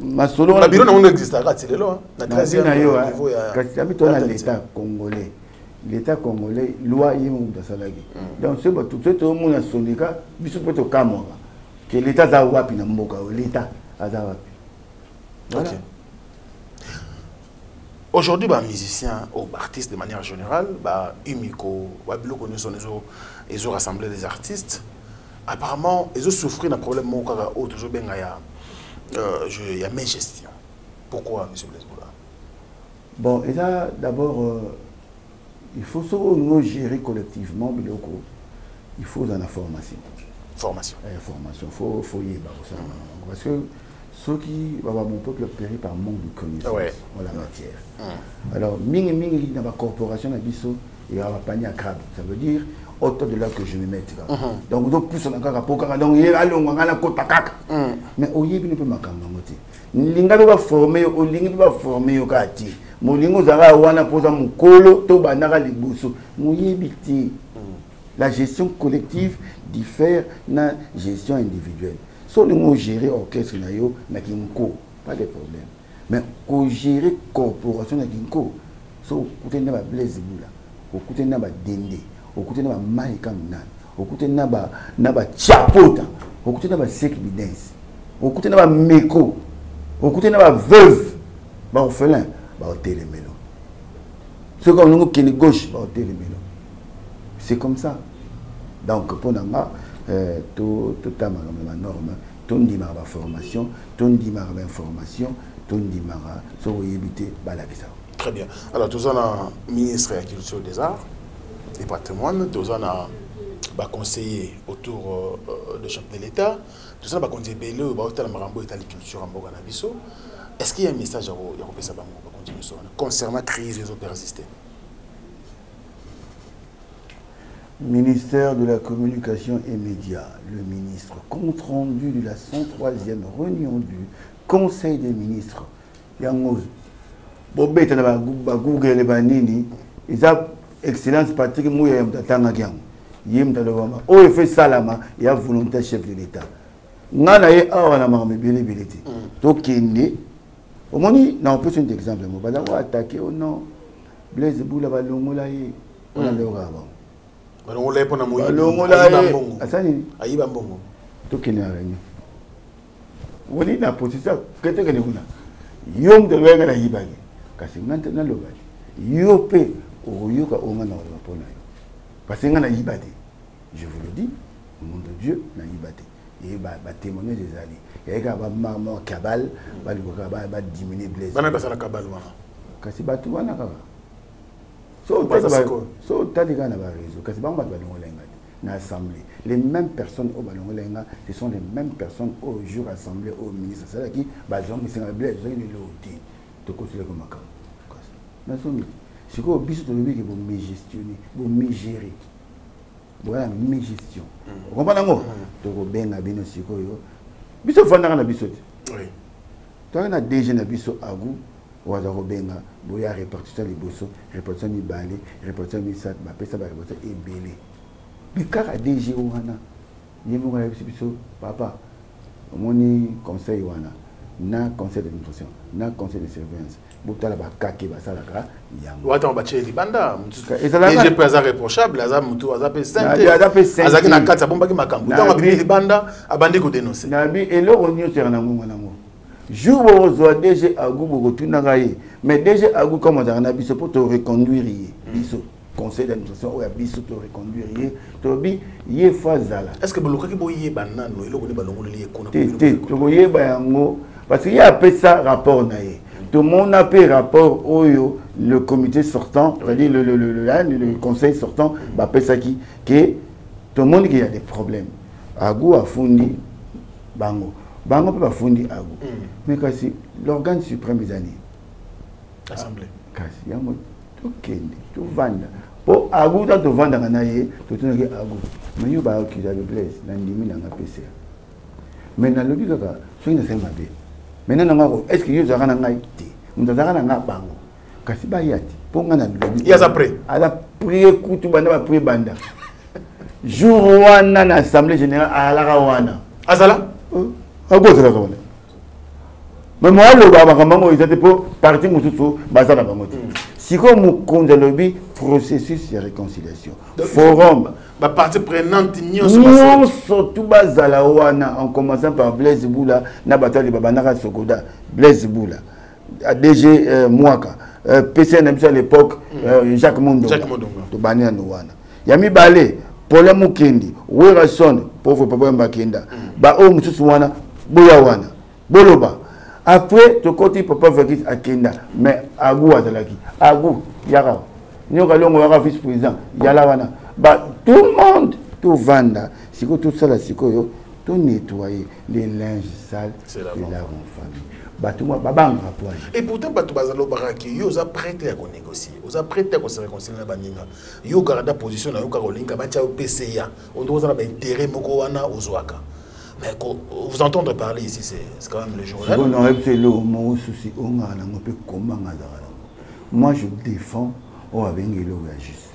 Ma Sonéka. La bureau n'existe pas, c'est là. La 13e niveau, il y a l'État congolais. L'État congolais, loi est dans Salagi. Donc, tout le monde a Sonéka, il faut que Kamora. Que l'État a wapi na mboka, l'État a wapi. Voilà. Okay. Aujourd'hui, les musiciens ou artistes de manière générale, Umiko, ils ont rassemblé des artistes. Apparemment, ils ont souffert d'un problème il y a mes gestions. Pourquoi, M. Blaise Boula? Bon, et là, d'abord, il faut nous gérer collectivement, il faut dans la formation. Formation. Formation, il faut y aller. Parce que ceux qui mon peuple périt par manque de connaissances en la matière. Alors, mingi dans la corporation, il y a un panier à crabe. Ça veut dire autant de là que je me mette. Donc, vous plus on a un donc il y a un côté à mais au yébi ne peut pas m'amoter. Linga va former, au linga va former au kati. Mon lingo zara wana posa mon colo, to banara libuso. Mon yébi la gestion collective diffère de la gestion individuelle. Si on gérer l'orchestre, pas de problème. Mais pour gérer la corporation, si on a Blaise Boula, on a Dende, on a Maïka Mnan, on a Chapota, on a Sek Bidens, on a Meko, on a Veuve, on fait l'un, on télémélo. Ce qu'on a qui est gauche, on télémélo. C'est comme ça. Donc, pour nous, tout la norme, tout dit ma formation, tout dit ma information, tout dit ma éviter balabisa. Très bien. Alors, tout ça, le ministre de la Culture des Arts et Patrimoine, tout ça, conseiller autour du chef de l'État, tout ça, conseiller le Marambo et la culture en Boganabiso. Est-ce qu'il y a un message à continuer concernant la crise qui a persisté? Ministère de la Communication et Médias, le ministre, compte rendu de la 103e réunion du Conseil des ministres. Yangoz, Bobé, Google, Banini, ils ont excellence Patrick Mouya Mtatanga Gang. Yem Talawama. Oh, il fait Salama, il y a volonté chef de l'État. Nana est à la marme, bilité. Donc, il est. Au moins, on peut un exemple. On va attaquer au nom. Blaise Boula, Balongolaye, on a le avant. On l'a pas Balongolaye, Asani. Aïba Bongo. Donc, il y a rien. On est dans la position. Qu'est-ce que nous avons? Yom de l'Ouest à Yibagi. Parce que maintenant, le Yopé, au Yoka, au Mana, Parce que je vous le dis, au nom de Dieu, n'a yibate. Et témoigner des alliés. Il y a un cabal, va diminuer Blaise. Bana basa la cabal wana. Kasi batu wana kaka. So tadi kana ba réseau. Kasi ba balongolenga na assemblée. Les mêmes personnes au balongolenga, ce sont les mêmes personnes au jour assemblée au ministre. C'est là qui bazon qui singa Blaise, ils le loti. To kosule ko makam. Na somi. Siko biso to lobi ke bo me gestionner, bo me gérer. Voilà mes gestion. Vous comprenez ngo? To ko benga bino siko yo. Biso fanda na biso. Oui. Toi na DG na biso agu waza ko benga boya répartition liboso, répartition mi balé, répartition mi sat, ba pesa ba répartition ebele. Mais kaka DG wana. Yemo ko biso papa. Omoni conseil wana. Na conseil d'administration, na conseil de surveillance. Botala ba kake ba salaka yango. Wata mbache libanda. DG pesa reprochable, aza mutu aza pe sainte. Azaki na kati bomba ki makambo. Tanga bi libanda abandi ko dénoncer. Na bi eloko nyo sera na ngonga nango. Jour où vous avez DG Agou mais DG Agou comme on a biso pour te reconduire biso conseil d'administration ou à biso te reconduire tobi yé fazala. Est-ce que boloka ki boye banano eloko ni balongo lié kona to boye ba yango parce qu'il y a appelé ça rapport naé. Tout le monde a fait rapport au le comité sortant, c'est-à-dire le conseil sortant, bah ça qui que tout le monde qui a des problèmes. Agou a fourni bango. Bango peut pas fournir Agou. Mais kasi l'organe suprême des années. Assemblée. Kasi yango tout kende, tout vanda. Pour Agou dans tout vanda nganaye, tout na Agou. Mais yo ba ki j'avais Blaise, na ndimi na PC. Mais na lobi kaka, so ina sema be. Maintenant ngako, est-ce que yo zaka na ngai te? Mutazaka na nga bango. Kasi ba yati, pour ngana lobi. Il y a après. Ala prier kutu banda ba prier banda. Jour wana na assemblée générale ala wana. Azala? Agou c'est ça. Mais moi le baba kamango ils étaient pour parti mususu bazana bango. Si comme mukonza lobi processus de réconciliation. Forum ba partie prenante nyonso surtout bazala wana en commençant par Blaise Boula na batali babanaka Sokoda Blaise Boula DG Mwaka PCN à l'époque Jacques Mondonga to bania no wana yami balé Paul Mukendi Werason pauvre papa Mbakenda ba o mususu wana boya wana boloba après to côté papa Vakis Akenda mais Agou azalaki Agou yaka nyoka longo yaka vice président yala wana ba tout le monde tout vanda siko tout ça là siko yo tout nettoyer les linges sales c'est la famille ba tout moi babanga poids et pourtant ba tout bazalo baraki yo za prêt à négocier oza prêt à se réconcilier na baninga yo garda position na yo ka kolinga ba tia PCA on doit avoir intérêt moko wana ozwaka. Mais vous entendre parler ici, c'est quand même le journal. Moi, je défends juste.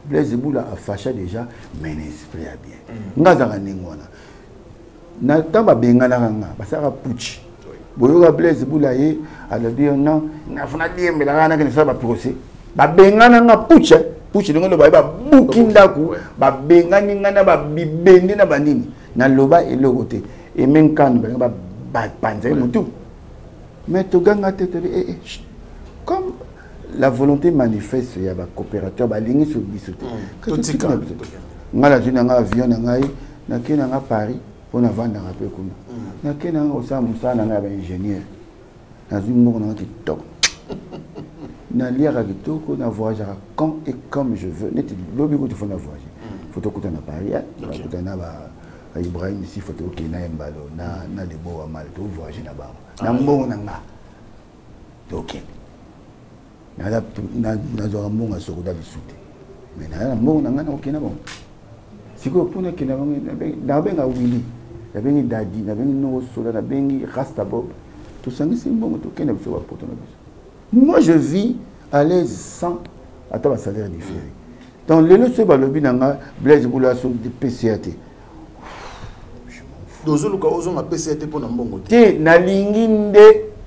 Blaise Boula a fâché déjà, mais l'esprit a bien. Ngazara Ningwana. Natamba Bengana, Basara Puchi. Boyoga Blaise Boula, elle a dit non, n'a pas dit, mais la rana qui ne sera pas procès. Bengana Puchi, Puchi, le Baba Bukindaku, Bengani Nana, Bibendina Banini. Na loba et le côté et même quand ba panzer mutu mais to ganga tete comme la volonté manifeste il y a ba coopérateur ba lingi sur biso totika ngala jina nga avion na ngai na kena nga Paris pour na vendre un peu kuna na kena nga osa musana na ba ingénieur na zungo na kitoko na lire kitoko na voyager quand et comme je veux net lobi ko tu faut na voyager photo kuta na Paris kuta na ba Ibrahim ici faut que na embalo na de bo mal to voyager na ba na mbongo na nga toke na zo mbongo Sokoda bisute mais na mbongo na nga na okena bon siko pona kena na benga wili na bengi dadi na bengi no sola na bengi rasta bob tout ça c'est mbongo to kena biso ba poto na biso. Moi je vis à l'aise sans attendre un salaire différé donc le leçon ba lobi na nga Blaise Boula so de PCAT na lingi nde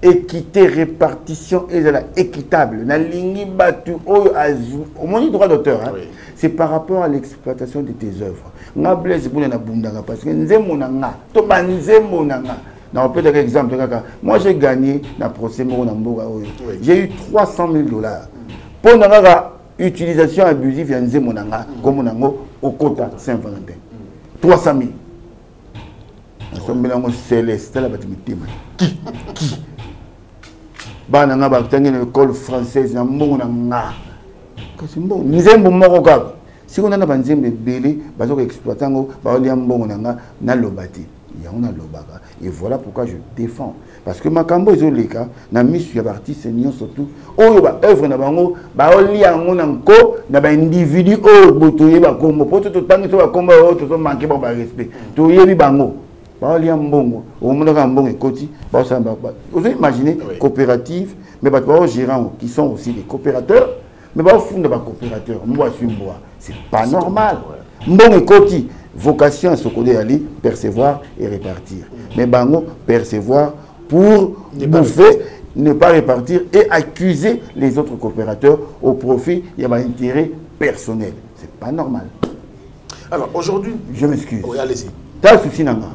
équité répartition et la équitable na lingi batu oyo azu au moins droit d'auteur hein? Oui. C'est par rapport à l'exploitation de tes œuvres nga Blaise Boula na bundanga parce que nzembo na nga to banzembo na nga na peut être exemple kaka moi j'ai gagné na procès mo na mboka oyo j'ai eu $300,000 pour na utilisation abusive ya nzembo nanga comme nango au Kota Saint-Valentin 300 000 asombelango céleste la batimitema qui bana nga batangi na école française na mbongo na nga kasi mbongo nzembo moko kaka si on a banzembe belé bazo exploiter ngo ba olia mbongo na nga na lobati ya on a lobaka et voilà pourquoi je défends parce que makambo ezoleka na misu ya artiste nyo surtout oyo ba œuvre na bango ba olia ngo na nko na ba individu o botoye ba kombo poto to tangi so ba kombo o to so manquer ba respect to yebi bango ba olia mbongo o mona ka mbongo ekoti ba ça ba vous imaginez coopérative mais ba gérants qui sont aussi des coopérateurs mais ba fond de ba coopérateurs moi c'est pas normal mbongo ekoti vocation à se connaître aller percevoir et répartir mais bango percevoir pour bouffer, ne pas répartir et accuser les autres coopérateurs au profit il y a un intérêt personnel. C'est pas normal. Alors aujourd'hui, je m'excuse. Oui, allez-y. T'as un souci nanga.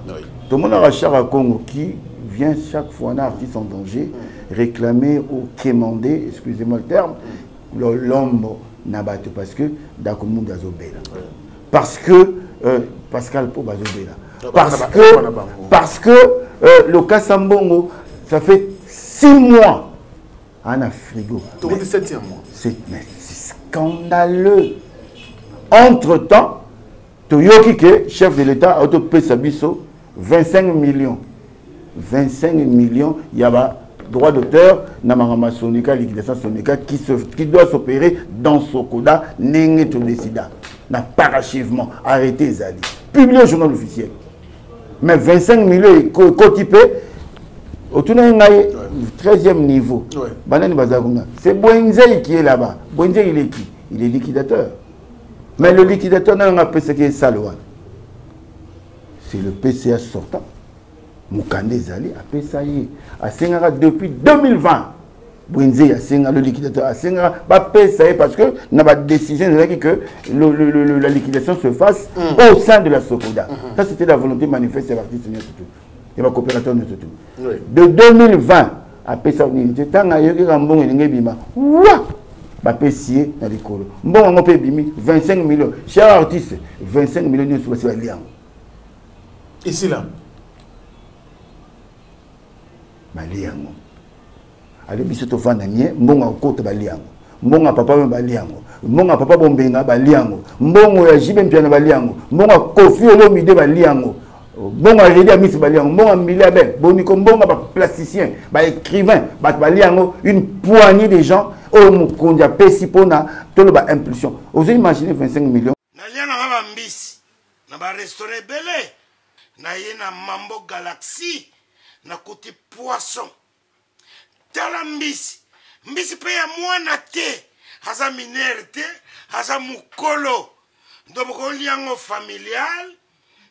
Tout le monde a rachat à Congo qui vient chaque fois un artiste en danger réclamer ou quémander, excusez-moi le terme, l'homme n'abatte parce que Dakoumou Gazobela. Parce que Pascal Po Bazobela. Parce que le Kassambongo, ça fait 6 mois en Afrique. C'est 7e mois. C'est scandaleux. Entre-temps, Toyoki, chef de l'État, a autopé Sabiso, 25 millions. 25 millions, il y a droit d'auteur, Namarama Sonika, liquidation Sonika, qui doit s'opérer dans Sokoda, Nenge Todesida. N'a parachèvement arrêté Zali. Publié au journal officiel. Mais 25 millions cotipé au 13e niveau. C'est Boenzei qui est là-bas. Boenzei, il est qui? Il est liquidateur. Mais le liquidateur n'a pas ce qui est Salouane. C'est le PCA sortant. Moukande Zali a fait ça à Sengara depuis 2020. Boenzei a Sengara, le liquidateur a Sengara, va faire ça parce que n'a pas de décision que la liquidation se fasse au sein de la Sokoda. Ça c'était la volonté manifeste des artistes surtout. Et ma coopérateur surtout. De 2020 à Pessa Unité, tant à Yogi Rambon et Ngebima, ouah, va pessier dans les colos. Bon, on peut bimi 25 millions. Cher artiste, 25 millions sur le lien. Ici là. Baliango. Allez, bisoto vananye, mbonga kote baliango. Mbonga papa baliango. Mbonga papa bombenga baliango. Mbongo ya jibe mpiana baliango. Mbonga kofi olomide baliango. Mbonga redi a mis baliango. Mbonga miliabel. Boniko mbonga ba plasticien, ba écrivain, ba baliango, une poignée de gens au mukondia pesipona tolo ba impulsion. Vous imaginez 25 millions. Nalia na ba mbisi, na ba restaurant belé, na yena Mambo Galaxy, na côté poisson. Tala mbisi, mbisi pe ya mwana te, haza minere te, haza mukolo, ndoboko liango familial,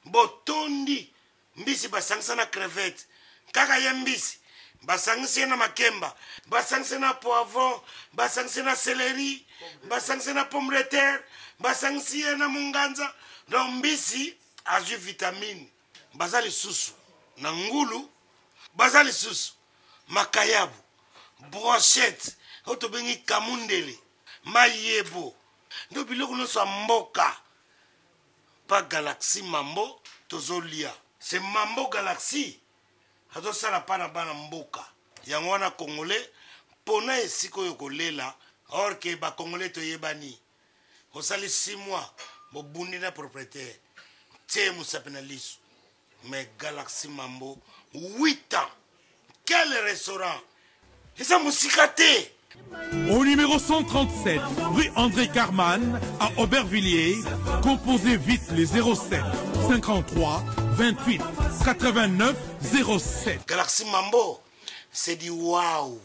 botondi, mbisi basangisa na crevette, kaka ya mbisi, basangisa na makemba, basangisa na poivron, basangisa na céleri, basangisa na pomme de terre, basangisa na munganza, donc mbisi azu vitamine, bazali susu, na ngulu, bazali susu, makayabu, brochette, otobengi kamundele, mayebo, ndo biloko no so mboka, pas Galaxy Mambo, tozolia. C'est Mambo Galaxy, azo sala pana bana mboka. Yango wana Congolais, pona esiko yokolela, or que ba Congolais to yebani. Osali 6 mois, bo bundi na propriétaire. Te musapena lisu. Mais Galaxy Mambo, 8 ans. Quel restaurant? Et ça moussikate. Au numéro 137, rue André Carman, à Aubervilliers, composez vite les 07 53 28 89 07. Galaxy Mambo, c'est du waouh.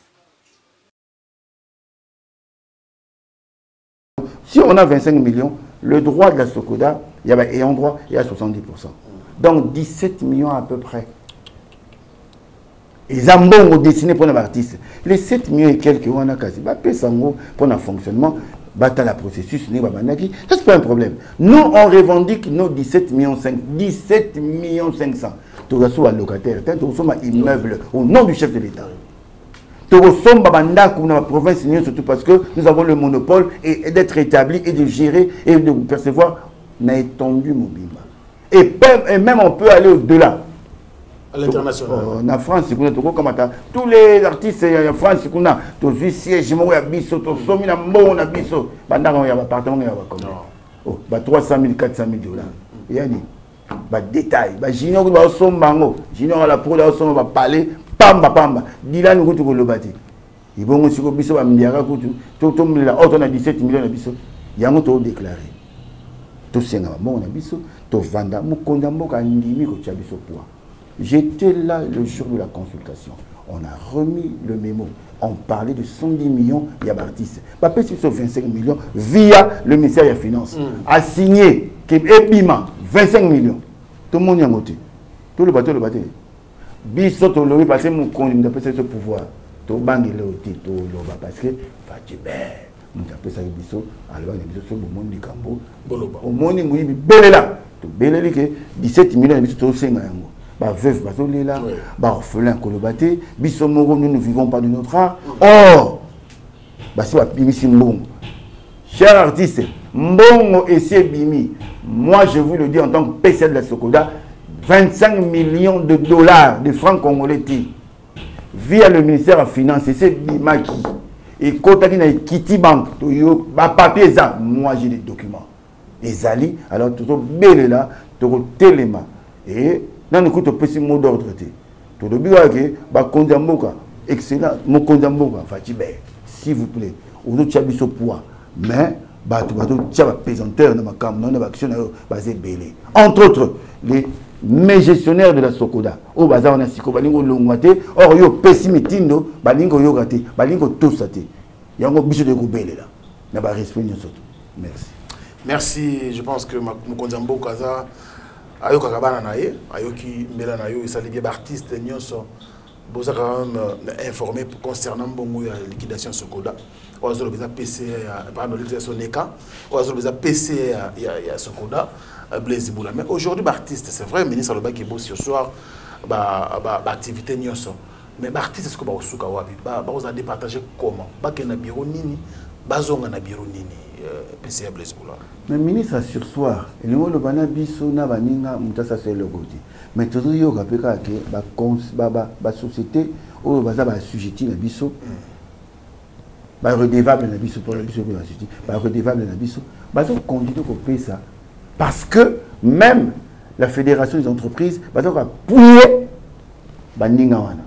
Si on a 25 millions, le droit de la Sokoda, il y a ayant droit, il y a 70%. Donc 17 millions à peu près. Les ambons ont dessiné pour les artistes. Les 7 millions et quelques, on a quasi pour le fonctionnement, la processus, ça c'est pas un problème. Nous, on revendique nos 17 millions 5, 17 millions 500. Tout ça, locataire, tout ça, immeuble, au nom du chef de l'État. Togosomba Bandakou dans la province, surtout parce que nous avons le monopole et d'être établi et de gérer et de percevoir. N'a étendu Mobimba. Et même on peut aller au-delà. À l'international. En France, tous les artistes en France, on a tous les sièges, on a biso, tous les on a biso. Pendant qu'il y a un appartement, il y a combien 300 000, 400 000 dollars. Il y a des détails. Junior va au sombango. Junior à la pro, là, on va parler. Pamba, pamba. Dylan, nous avons le bâti. Ils vont aussi au biso, à Mdiara, tout le monde, on a 17 millions de biso. Il y a un autre déclaré. J'étais là le jour de la consultation. On a remis le mémo. On parlait de 110 millions d'artistes. Papé sur 25 millions via le ministère des Finances. A signé Ebima 25 millions. Tout le monde y a noté. Tout le bateau, le bateau. Biso to le parce que mon conduit d'après ce pouvoir. Tout bang le outil, tout le parce que Fatibé. Nous appelons ça biso, alors il y a le monde du Cambo. Au monde où il y a Belela, 17 millions de biso, tout c'est un veuve, Basolela, orphelin, Kolobate, biso Moro, nous ne vivons pas de notre art. Or, c'est pas Bimi Mbongo. Cher artiste, Mbongo et c'est Bimi. Moi, je vous le dis en tant que PCL de la Sokoda, 25 millions de dollars de francs congolais via le ministère des Finances, et c'est Bimaki. Et quand on a Kitty Bank, papier, moi j'ai des documents. Et Zali, alors tout le monde là, tout le téléma. Et dans le coup, tu peux essayer mot d'ordre. Tout le monde est excellent. Mon Kondamboka, s'il vous plaît, on a un poids. Mais, tu as un pesanteur dans ma caméra, dans l'action basée belé. Entre autres, les gestionnaires de la Sokoda, au bazar on a siko balingo longwate, or yo pessimitindo, balingo yo gate, balingo tosate. Il y a un bicho de goubele là. Na ba respect surtout. Merci. Merci, je pense que Mukonzambo Kaza ayo kakabana naye, ayo ki mbela na yo isali bien artiste nyonso. Boza quand même informé concernant bongo la liquidation Sokoda. Ozo le PC pardon l'utilisation Neka, ozo le PC ya Sokoda. Blaise Boula. Mais aujourd'hui, artiste, c'est vrai, le ministre Aloba qui bosse ce soir, activité nyonso. Mais artiste, est-ce que vous avez départagé comment? Vous avez un bureau nini, vous avez un bureau nini, PCA Blaise Boula. Mais le ministre sur soir, il y a un biso na baninga mutasa c'est le côté. Mais tout le monde a que la société ou la sujetti na biso, redevable na biso pour la biso pour la société, redevable na biso, continue qu'on paye ça. Parce que même la fédération des entreprises va appuyer Bandingawana.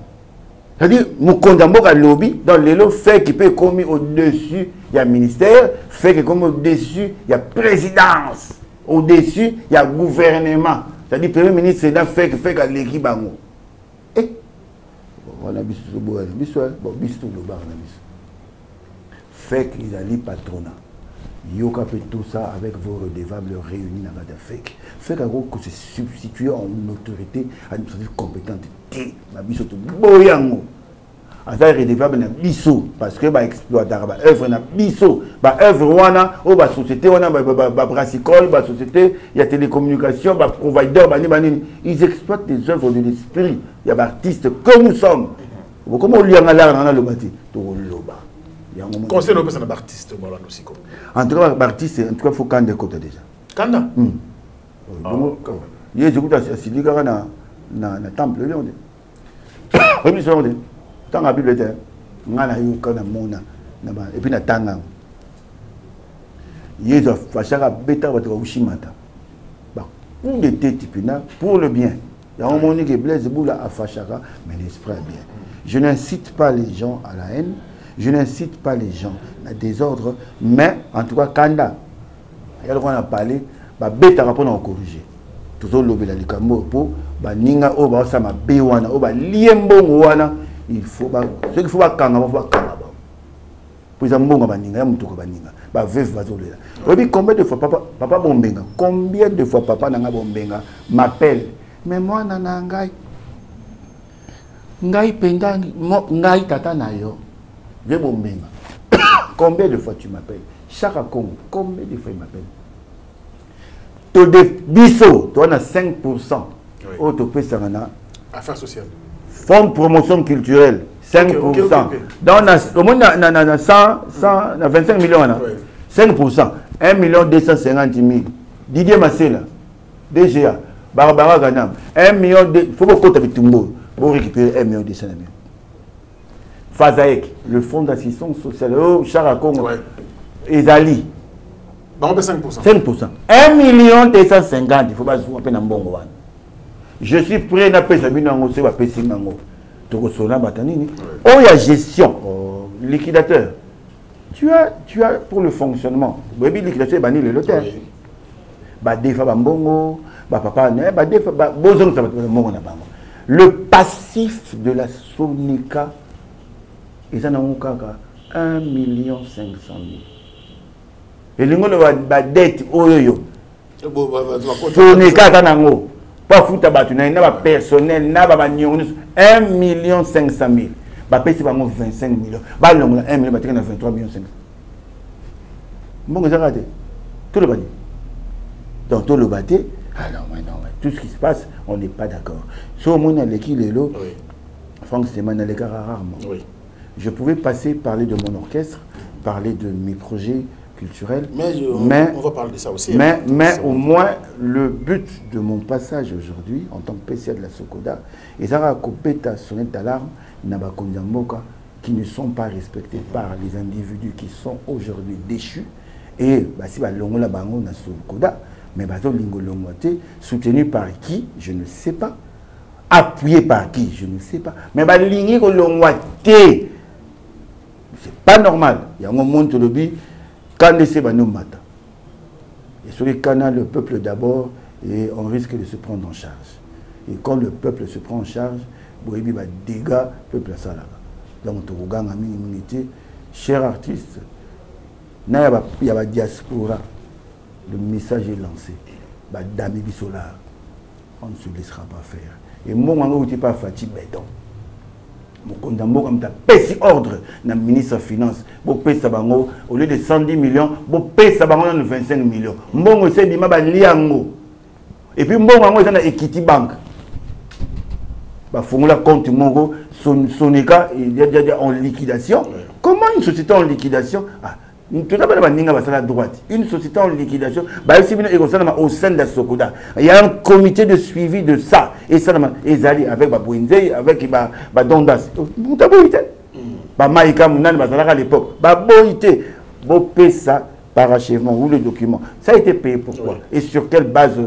C'est-à-dire, Mukondamboka lobby dans les lots fait qui peut être commis au-dessus, il y a ministère, fait qui est commis au-dessus, il y a présidence, au-dessus, il y a gouvernement. C'est-à-dire, le Premier ministre, c'est là fait que l'équipe a et on a vu ce beau, fait qu'ils allaient patronat. Yoka fait tout ça avec vos redevables réunis dans la FEC. FEC a que se substituer en une autorité administrative compétente. Ma biso to boyango. Asa redevable na biso parce que ba exploiteur ba œuvre na biso, ba œuvre wana o ba société wana ba brassicole, ba société, il y a télécommunication, ba provider ils exploitent des œuvres de l'esprit. Il y a artistes que nous sommes. Comment on lui en a l'air dans le bâti to loba. Conseil de personne artiste aussi. En tout cas, artiste, en tout cas, il faut Kanda côté déjà. Kanda. Il y a des gens qui sont dans le temple. Oui, ils sont dans la bibliothèque. Et puis, il y a Tanga. Il y a des gens qui sont pour le bien. Il y a un moment qui blesse à Fachara, mais l'esprit est bien. Je n'incite pas les gens à la haine. Je n'incite pas les gens à désordre, mais en tout cas, Kanda, il y a le droit de parler, bête à rapport à corriger. Toujours le bel alicamo, ninga, sama bewana, liembo wana, il faut ce qu'il faut pas kanga, il faut pas kanga. Puis un bon baninga, mutuko baninga, veuve bazolela. Oui, combien de fois papa bombenga, combien de fois papa nanga bombenga m'appelle, mais moi nanangai, ngai penda, ngai tata na yo. Combien de fois tu m'appelles? Chaque Congo, combien de fois il m'appelle? Tu de biso, tu as 5%. Auto Affaires sociales. Fonds de promotion culturelle, 5%. Donc, au moins, on a 25 millions. 5%. 1 250 000. Didier Massela, DGA, Barbara Ganam. 1 million. Il faut beaucoup de Tumbo pour récupérer 1 200 000. Fazaek, le fonds d'assistance sociale, Charakongo, Ezali. 5%. 5%. 1 250 000. Il faut pas jouer à peine en bon. Je suis prêt à payer ça. Oh, il y a gestion. Liquidateur. Tu as pour le fonctionnement. Le liquidateur est banni le lotaire. Le passif de la Sonica est 1 500 000. Et le dette, Sonica, pas foutre à personnel, 1 500 000. C'est 25 millions. 1 million, 23 millions 500. Bon, ça raté. Tout le bâti. Donc, tout le bâti, tout ce qui se passe, on n'est pas d'accord. Sur mon équipe, Franck Stéman a l'écart rarement. Je pouvais passer, parler de mon orchestre, parler de mes projets culturels. Mais on va parler de ça aussi. Mais au moins, le but de mon passage aujourd'hui, en tant que PCA de la Sokoda, et ça a coupé ta sonnette d'alarme, qui ne sont pas respectés par les individus qui sont aujourd'hui déchus. Et si l'ongo la bango na Sokoda, mais soutenu par qui, je ne sais pas. Appuyé par qui, je ne sais pas. Mais c'est pas normal. Il y a un moment où quand les Sébanou mata. Et sur les canaux, le peuple d'abord, et on risque de se prendre en charge. Et quand le peuple se prend en charge, il y a des dégâts, le peuple a donc, tu regardes une immunité, chers artistes, il y a la diaspora, le message est lancé. Dami Bissola, on ne se laissera pas faire. Et moi, je ne suis pas fatigué, donc. Je suis ordre dans le ministre des Finances. Au lieu de 110 millions, je suis 25 millions. Je suis et puis, je suis Equity Bank. Je suis compte Sonica en liquidation. Comment une société en liquidation? Une société en liquidation, au sein de la Sokoda. Il y a un comité de suivi de ça. Et ça, avec Babouinze, avec Dondas. Maïka Mounan, à l'époque. Ça par achèvement ou le document. Ça a été payé pourquoi? Et sur quelle base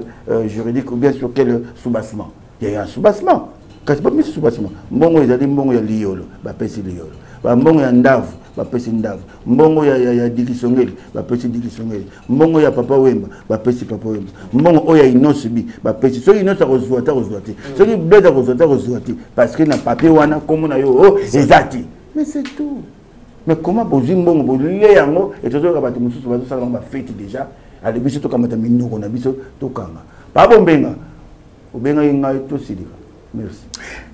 juridique ou bien sur quel soubassement? Il y a eu un soubassement. Quand c'est pas mis soubassement. Mbongo il y a liolo, liolo. Mbongo ya ndavu, ndavu. Mbongo ya digisongeli, digisongeli. Mbongo ya papa wemba, papa wemba. Mbongo oya inosubi, so inosa rozwata. So ki beda rozwata. Parce que na papier wana comme na yo ezati. Mais c'est tout. Mais comment bozi mbongo bolé yango et tout ça ba mususu ba ça ba fête déjà. Ale biso to kamata minoko na biso to kanga. Ba bombenga. Obenga inga to sidika. Merci.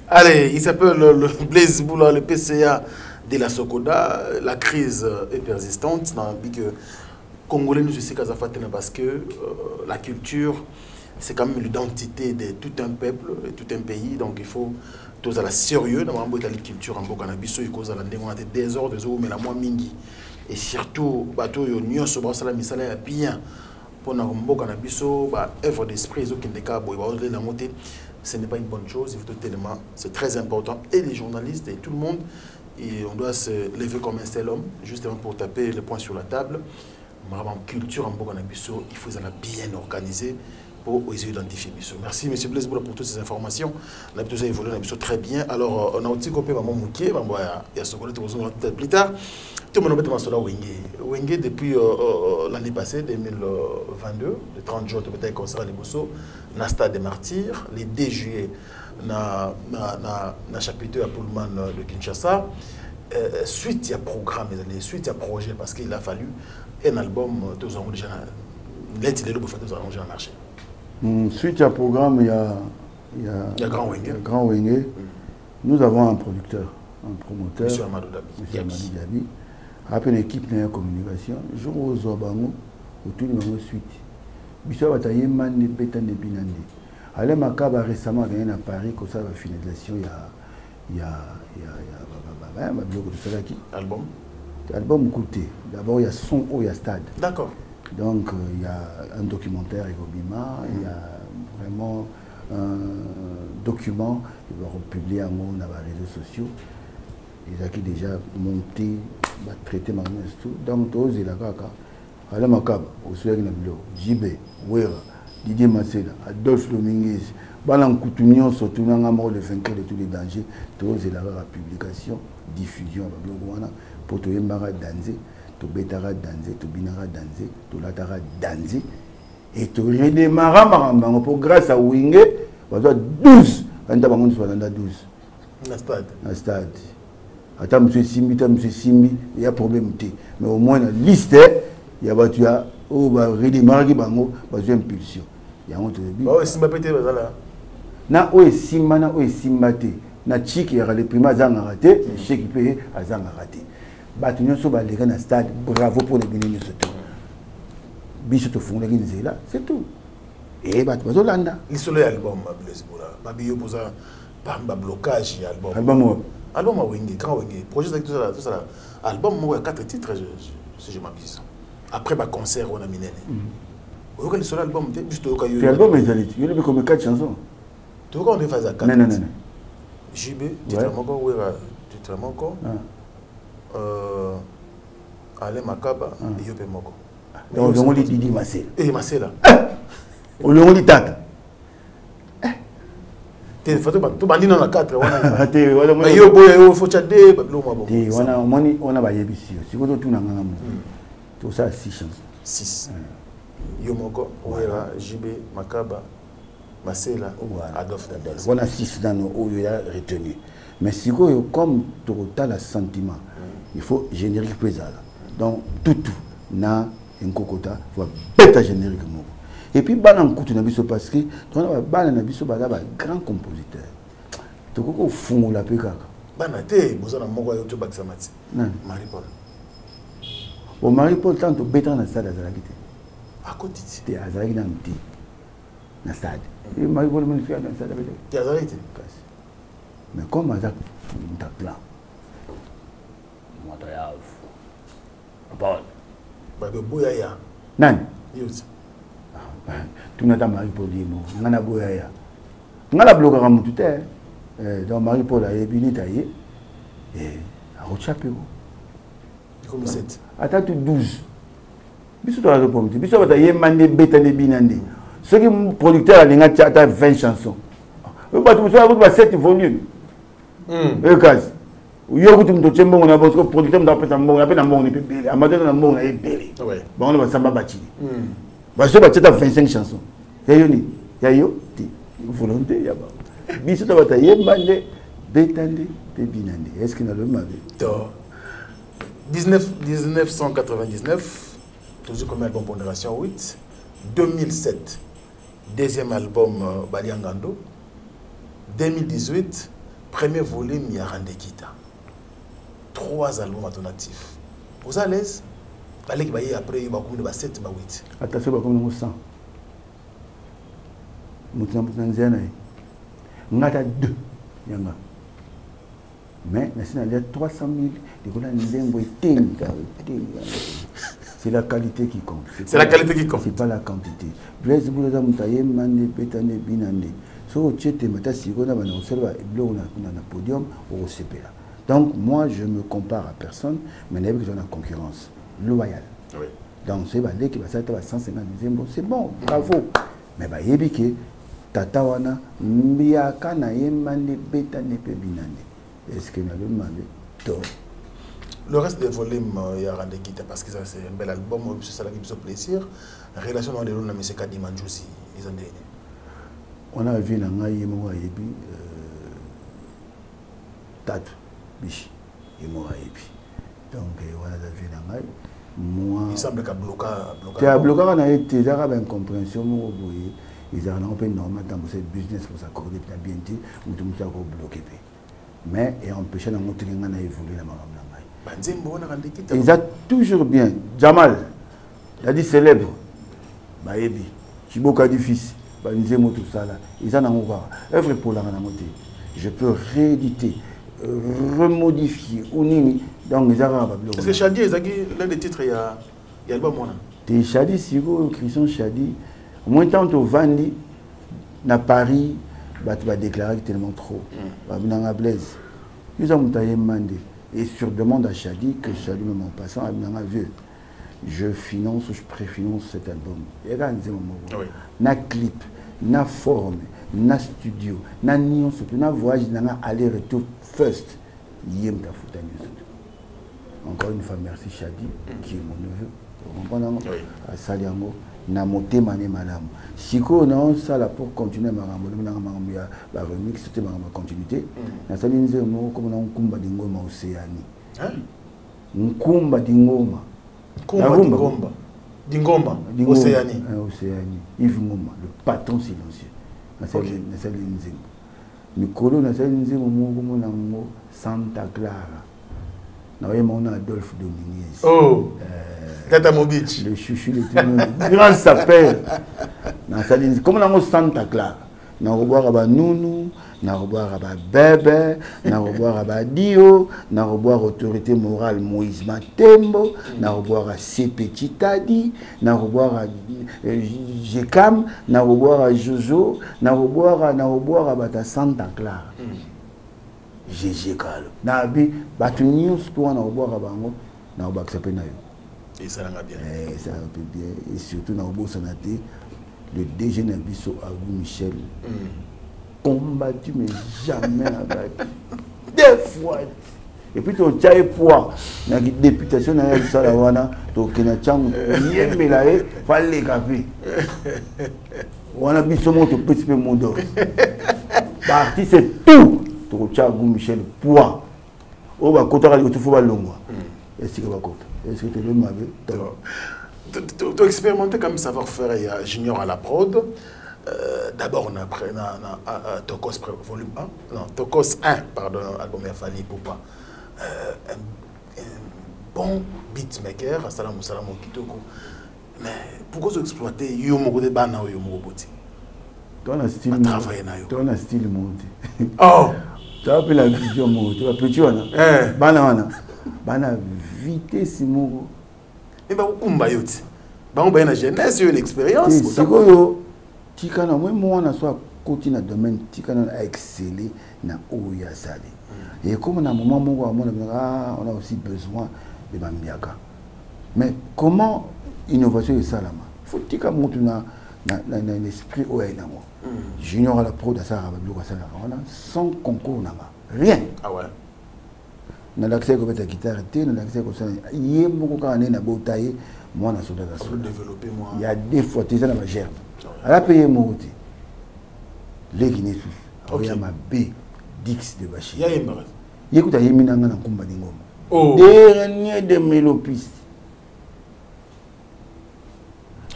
Allez, il s'appelle le Blaise Boula, le PCA de la Sokoda. La crise est persistante. Les Congolais nous disent parce que la culture, c'est quand même l'identité de tout un peuple, de tout un pays. Donc il faut tous à la sérieux dans la culture en Bokanabiso, il cause la désordre, mais la moins mingi. Et surtout, bateau union sobre la misala bien pour na Bokanabiso, œuvre d'esprit, ce n'est pas une bonne chose, tellement c'est très important. Et les journalistes et tout le monde, et on doit se lever comme un seul homme, justement pour taper le poing sur la table. En culture en Bokanabiso, il faut la bien organiser pour les identifier. Merci M. Blaise Boula pour toutes ces informations. La a évolué très bien. Alors, on a aussi copié Maman Mouké, il y a ce qu'on peut plus tard. Tout le monde a Wenge depuis l'année passée, 2022, le 30 jours de bataille concert à Liboso, na Stade des Martyrs, le 2 juillet, na chapitre à Pullman de Kinshasa. Suite, il y a programme, suite, il y a projet, parce qu'il a fallu un album, tous ont déjà l'intitulé pour faire tous arranger en marché. Suite, il y a programme, il y a Grand Wenge. Nous avons un producteur, un promoteur, M. Amadou Dabi. Après une équipe de communication, je vous Zobango, autour de ma suite. Bissou Bataye Mane Pétan de Binande. Allez, Makaba récemment gagné à Paris, comme ça, la finalisation, il y a Album. Album écouté. D'abord, il y a son, il y a stade. D'accord. Donc, il y a un documentaire avec Obima, il y a vraiment un document qui va republier en mots dans les réseaux sociaux. Ils ont déjà monté, traité ma tout. Donc, tous les gars, Alain Makaba, Ousouek Nabilo, JB, Wera, Didier Massela, Adolphe Dominguez, Balan Coutounion, surtout dans la mort de vainqueur de tous les dangers, tous les gars, publication, diffusion, pour tout le monde danser. To betara danser, to binara danser, to latara danser, et to redémarra maramba pour grâce à Wingé, on doit 12, on doit 12. Na stade. Attends, monsieur Simbi, il y a problème, mais au moins la liste, il y a battu à redémarrer bango, besoin impulsion. Il y a un autre début. Oh, Simba pété, là. Na o Simba, na o Simbate, na chiki, il y a les primaires à raté, les chèques payés à raté. Batunion sur les gars dans stade, bravo pour les bénéfices surtout. Bichot fond les gars c'est tout. Et bat bazolanda. Il sur l'album Blaise Boula. Babio pour ça pas blocage album. Album à Wenge, grand Wenge. Projet avec tout ça. Album moi 4 titres si je m'abuse. Après ma concert on a miné. Vous connaissez sur l'album juste au cas où. L'album est allé. Il y a comme 4 chansons. Tu vois on est phase à 4. Non. JB, titre encore titre encore. Alain Makaba et Yopé Moko. Donc, on dit Didi Massé. Et Massé là. On le dit Tata. Tu bandis dans la 4. Mais yo boy, faut tchader. On a baillé ici. Si vous tout tout ça 6 chansons. 6. Yomoko, Ouera, JB, Makaba, Massé là, Adolphe Dadès. On a 6 dans nos où il a retenu. Mais si vous comme tu as le sentiment. Il faut générique présent. Donc, tout na un cocota, il faut bêta générique. Et puis, balan coutu na biso parce que on a balan na biso bala grand compositeur. Tu comprends fond la peka. Banate, vous en avez moko yo to baksamati. Marie-Paul. Bon Marie-Paul tant to bêta na stade azalakite. À côté. T'es azalaki na mti. Na stade. Et Marie-Paul me fait dans stade avec. T'es azalaki. Mais comme azak ta plan. Boyaya. Nan. Yes. Tu n'as pas Marie-Paul Limo. Nana Boyaya. Nana bloqué à mon tuteur. Donc Marie-Paul a ébuni taillé. Et a rechapé. Comme 7. Attends, 12. Biso to la pomme. Biso va tailler mandé bétané binandé. Ceux qui producteur a linga tata 20 chansons. Ba tu so va 7 volumes. Casse. Yo tu mto chembo na parce que producteur mta pesa mbongo na pena mbongo ni pebele amateur na mbongo na ebele ba on va samba bati ba so ba tata 25 chansons yayo ni yayo ti volonté ya ba biso to bata yembande betande pe binande est-ce que na le mabe to 1999 toujours comme album Pondération 8 2007 deuxième album Baliangando 2018 premier volume Yarande Kita. 3 albums à ton actif. Vous êtes à l'aise? Allez qui va y après il va comme de 7 8. Attention, comme 100. Moutina Nzena. On a 2 yanga. Mais il y a 300 000 c'est la qualité qui compte. C'est la qualité qui compte. C'est pas la quantité. Blaise Boula Moutaye Mande Petane Binande. So tu te mets si on a un podium au CPA. Donc moi je me compare à personne, mais il y a une concurrence loyale. Oui. Donc c'est balé qui va s'arrêter à 150 bon, c'est bon, bravo. Mais bah yébike tata wana mbiaka na yemande betane pe binande. Est-ce que na le mandé to? Le reste des volumes il y a Rande Kita parce que ça c'est un bel album, c'est ça qui me fait plaisir. Relation dans les rôles de M. Kadi Manjousi, ils ont donné. On a vu dans Yemo Yebi Tatu Bichi Yemo Yebi. Donc on a vu dans moi. Il semble qu'à bloquer. Tu as bloqué, on a été déjà une incompréhension. Ils ont un peu normal dans ce business pour s'accorder la BNT ou tout le monde bloqué. Mais et empêcher la montée de évoluer la maman. Ils ont toujours bien. Jamal, il a dit célèbre. Bayebi, Chiboka du fils. Tout ça là, ils en ont œuvre pour la montée. Je peux rééditer remodifié ou nini donc les arabes. Est-ce que Shadi est l'un des titres il y a l'album on a. T'es Shadi Sigo Christian Shadi au moins tant au Vandi na Paris bah tu vas déclarer tellement trop bah binanga Blaise ils ont taillé mandé et sur demande à Shadi que Shadi même en passant à binanga vieux je finance ou je préfinance cet album et là nous avons na clip na forme na studio na nion surtout na voyage na aller retour first yem ta foutani encore une fois merci Shadi qui est mon neveu vous comprenez à Saliango na motema ne malamu siko na sala pour continuer marambo na marambo ya ba remix c'était ma continuité na sali nzemo comme na nkumba dingoma Océanie nkumba dingoma dingoma Océanie Yves Ngoma le patron silencieux na sali nzemo mikolo na sali nzemo mo na ngo Santa Clara na on a Adolphe Dominguez Tata Mobich le chouchou le tout grand s'appelle na sali comme na Santa Clara na reboire ba Nounou na reboire ba Bébé na reboire ba Dio na reboire autorité morale Moïse Matembo na reboire C Petit Tadi na reboire Jekam na reboire Jojo na reboire ba Santa Clara GG Kalo na bi batu news pour na reboire bango na reboire ça peut na yo et ça va bien ça va bien et surtout na reboire sonaté le DG Nabiso Agou Michel combattu mais jamais abattu deux fois et puis tu as poids na députation na ya sala wana to kena changu yemela e fallait café wana biso mo to petit peu mondo parti c'est tout to Agou Michel poids o ba kota ka to fo ba longwa est-ce que ba kota est-ce que tu le m'avais tu expérimenté comme savoir-faire il y a Junior à la prod. D'abord on a pris Tokos volume 1 non Tokos 1 pardon album Yafali pourquoi un bon beatmaker salam kitoko mais pourquoi exploiter yo moko de bana yo moko boti ton style travailler na yo ton style monté oh tu as appelé la vision moko tu as petit wana bana vitesse moko mais ba kumba yoti ba on na jeunesse une expérience sikoyo tikana moi mwana soit côté na domaine tikana a exceller na oya sali et comme na moment moko on a aussi besoin de mambiaka mais comment innovation est salama faut tika montu na l'esprit oya na moi Junior à la prod à ça rablo ça sans concours na rien ah ouais na l'accès ko beta guitare té na l'accès ko ça yembo ko kana na botaye moi na soda ça développer moi il y a des fois tu ça na gerbe à la payer monter les Guinéens il y a ma B Dix de Bachir il y a embarras écoute yemina na kumba ngoma dernier de mélopiste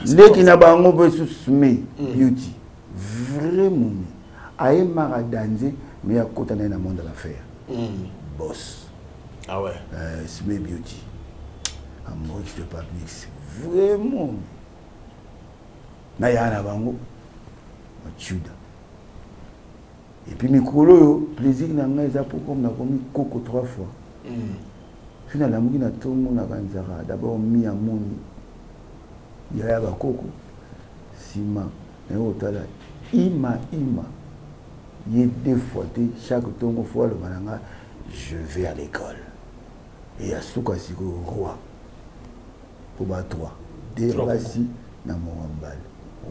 les qui n'a pas ngombe sous beauty vraiment aye mara danser mais à côté na monde de l'affaire boss ah ouais Smé Beauty Maurice de Pablix vraiment na yana bango machuda et puis mikolo plaisir na nga eza pour comme na komi koko 3 fois fina la mugi na tomo na kanzara d'abord mi amoni ya ba koko sima na otala ima ye deux fois chaque tongo fois le malanga je vais à l'école et à Soukasiko roi pour battre 3 des voici na Moambal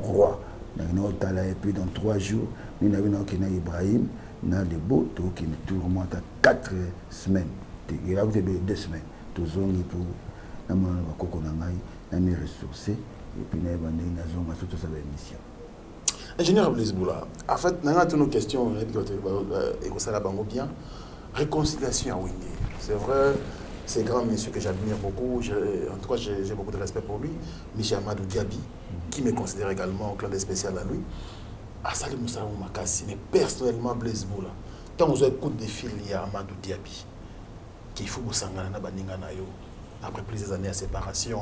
roi na otala et puis dans 3 jours nous n'avons qu'un Ibrahim na le beau to qui me tourne à 4 semaines et là vous avez 2 semaines tous on pour na mona koko na ngai na me ressourcer et puis na bande na zonga surtout ça va émission. Ingénieur Blaise Boula, en fait, nous avons toutes nos questions et ça va bien. Réconciliation à Wingé. C'est vrai, c'est un grand monsieur que j'admire beaucoup. En tout cas, j'ai beaucoup de respect pour lui. Michel Amadou Diaby, qui me considère également au clan des spécial à lui. Asali Moussa Makassi, mais personnellement, Blaise Boula, quand vous écoutez des fils, il y a Amadou Diaby, qu'il faut vous s'engager dans Baningana yo. Après plusieurs années de séparation,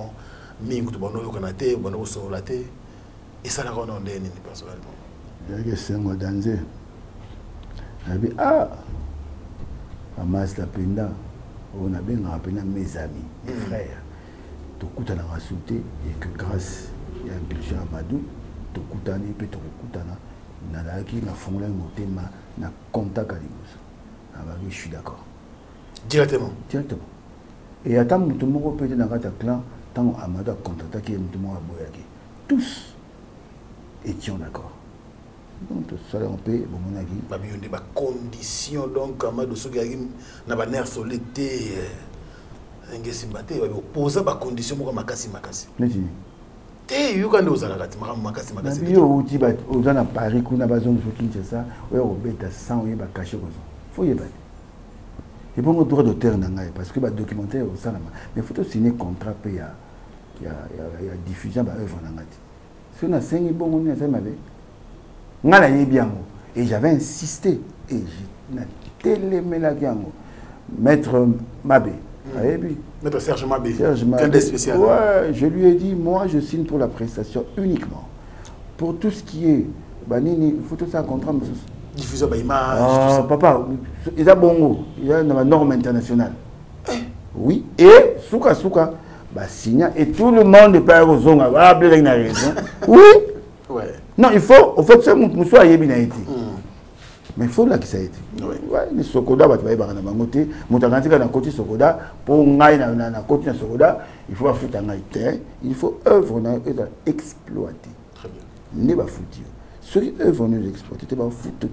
Mingo de Bono Yokanate, Bono Solate. Et ça n'a rien donné personnellement. Il y a un danser. Ah, Amas la penda, on a bien rappelé mes amis, mes frères. Tout le monde a sauté et que grâce à impulsion Amadou, tout le monde a pu tout le monde a formulé un thème, na contact avec nous. Je suis d'accord. Directement. Directement. Et à temps où tout le monde peut être dans le clan, tant Amadou a contacté tout le monde a boyagé. Tous étions d'accord. Donc, ça on peut, bon, on a dit. Il y a des conditions, donc, Amadou Sougari n'a pas l'air solide. Il y a des conditions pour Makasi. Il y a des Makasi. Il y a des Paris, il y a des zones de Kinshasa, il y a des 100, il y a des cachets. Il faut y aller. Il y a des droits d'auteur parce que les documentaires au Salama. Mais il faut signer un contrat, il y a diffusion de l'œuvre. Si on a 5 bon, on a bien. Et j'avais insisté. Et j'ai télémé la gamme. Maître Mabé. Maître Serge Mabé. Spécial. Ouais, je lui ai dit, moi je signe pour la prestation uniquement. Pour tout ce qui est. Il faut tout ça un contrat. Diffusion d'image. Papa, il y a bongo. Il y a une norme internationale. Oui. Et Souka. Signa et tout le monde peut aux zones à raison. Oui. Ouais. Non, il faut, au fait, ça, monsieur a bien été. Mais il faut là que ça a été. Ouais, les Sokoda, tu vas y avoir un côté, mon côté Sokoda, pour na côté Sokoda, il faut foutre un terre, il faut œuvre exploiter. Très bien. Ne pas foutre. Ce qui œuvre nous exploiter, tu vas foutre.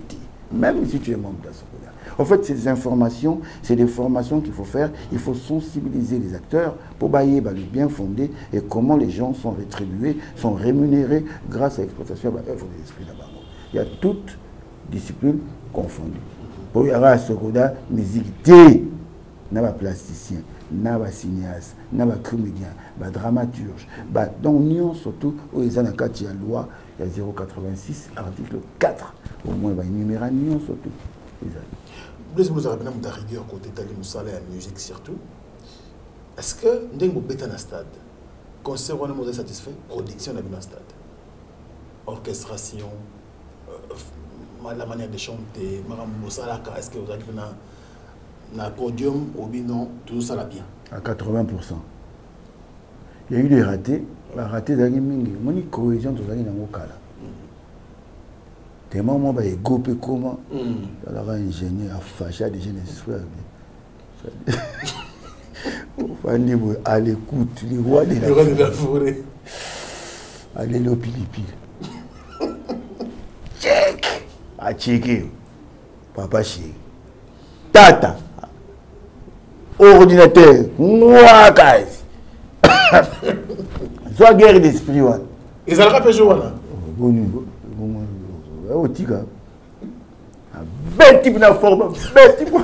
Même si tu es membre de la Sokoda. En fait, ces informations, c'est des formations qu'il faut faire. Il faut sensibiliser les acteurs pour bailler le bien fondé et comment les gens sont rétribués, sont rémunérés grâce à l'exploitation de l'œuvre de l'esprit d'Abango. Il y a toutes disciplines confondues. Pour y avoir à Sokoda, musique, il n'y a pas plasticien, il n'y a pas cinéaste, il n'y a pas comédien, il n'y a pas dramaturge. Donc, nous, surtout, où il y a une loi, il y a 086, article 4. Au moins, il y a une numéro, nous, surtout. Blaise nous a rappelé de rigueur côté Tali Moussala et la musique surtout. Est-ce que nous avons un stade? Concert, on est satisfait? Production, on a un stade. Orchestration, la manière de chanter, Moussala, est-ce que vous avez un podium ou bien non? Tout ça va bien. À 80%. Il y a eu des ratés. Les ratés, il y a une cohésion, tout ça, il y a un cas. Tellement moi bah gopé comment alors ingénieur à fâcher des jeunes frères à l'écoute les rois de la forêt allez le pilipi check à checker papa chéri tata ordinateur moi guys soit guerre d'esprit ouais ils allaient pas jouer là au tigre un bel type de forme bel type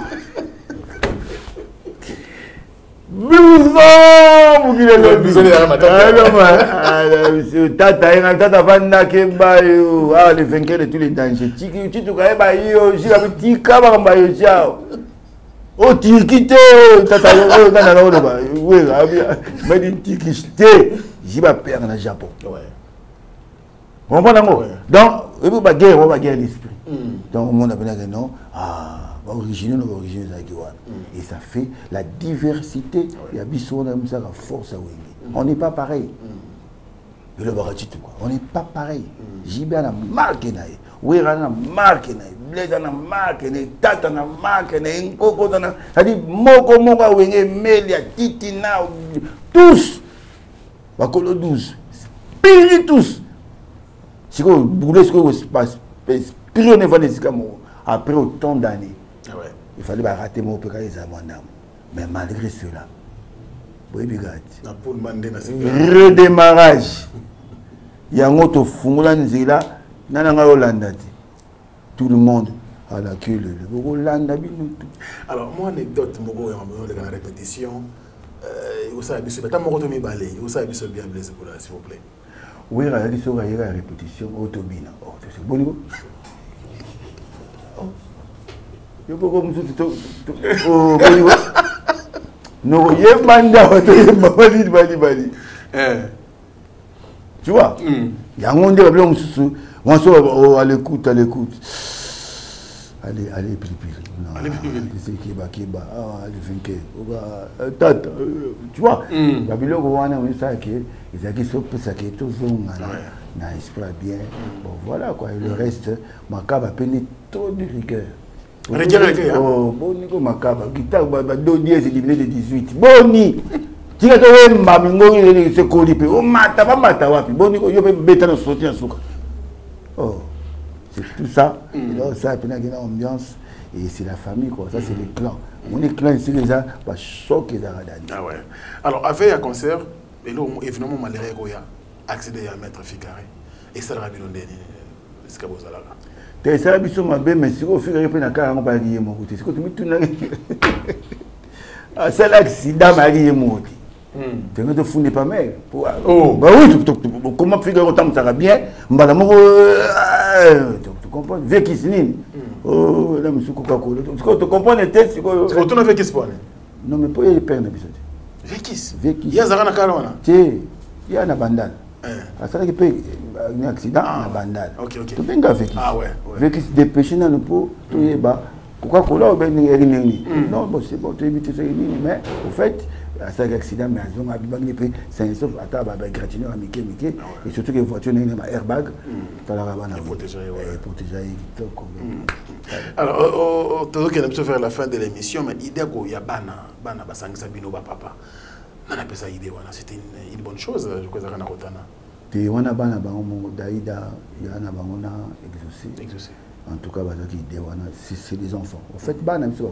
tata vanda kemba yo le vainqueur de tous les dangers tu te connais ba yo j'ai la petite kaba ba yo ciao o tikite tata yo kana na ba oui mais dit tikite j'ai pas perdre na Japon ouais on va donc il faut pas guerre l'esprit donc on a bien non original et ça fait la diversité il y a biso on a ça la force à on n'est pas pareil le baratito quoi on n'est pas pareil JB a marque naï Wera na marque naï Blaise na marque naï Tata na marque naï Nkoko na ça dit moko wenge melia titina tous bakolo 12 spiritus si vous voulez ce que vous passe spiritus va les après autant d'années. Il fallait rater mon péché les amendements. Mais malgré cela, redémarrage. Il y a un autre Fungulanzila, tout le monde a la queue. Alors, mon anecdote, la répétition, vous savez, c'est pas mon autonomie balai, vous savez, c'est bien blessé pour là, s'il vous plaît. Oui, la répétition, automina. C'est bon. Je peux comme oh non il y a mandat bali tu vois il y a un monde on soit à l'écoute Allez, pili. Allez, pili. C'est Kiba. Ah, allez, vainqueur. Tata, tu vois, Babylone, on ça que ils ont dit ça qui est tout n'a esprit bien. Bon, voilà quoi. Et le reste, Makaba peine trop de rigueur. Oh, Boni, Makaba. Guitare, do dièse éliminé de 18. Boni! Tu as trouvé ma mingo, il se collipe. Oh, mata wapi. Boni, il y a un béton de sauter en souka. Oh, c'est tout ça. Donc, ça, il y a une ambiance. Et c'est la famille, quoi. Ça, c'est les clans. On est clans ici, les gens, bah, choc et zaradani. Ah ouais. Alors, avec un concert, et là, évidemment, malgré qu'il y a accédé à Maître Ficaré. Et ça, la Rabino Ndeni, c'est ce que vous avez là. Ça, la Rabino Ndeni, mais si vous faites un peu de caractère, on va dire, mon côté. C'est quoi, tu me tournes. Ah, c'est l'accident, ma vie, mon côté. Tu ne te fous pas mal. Oh, bah oui, comment figure autant que ça va bien? Tu comprends? Vekisnine. Oh, là, monsieur Coca-Cola. Tu comprends les têtes? Tu retournes avec Vekis? Non, mais pour les pères, Vekis. Vekis. Il y a Zarana Kalona. Il y a un bandal. À ça, il y a un accident, un bandal. Ok. Tu peux Vekis. Ah ouais. Vekis dépêché dans le pot, tu es bas. Coca-Cola, non, bon, c'est bon, tu évites ça, mais au fait, à cet accident, mais c'est un sauf à table avec gratineur à Mickey, et surtout que la voiture n'a pas airbag, tu as la rabane à protéger. Alors, tu as dit faire la fin de l'émission, mais l'idée qu'il y a Bana, Sabino, papa, on appelle ça idée, c'était une bonne chose, je crois que ça a Rotana. Et on a Bana, Daïda, il y a un exaucé. En tout cas, c'est des enfants. En fait, Bana, c'est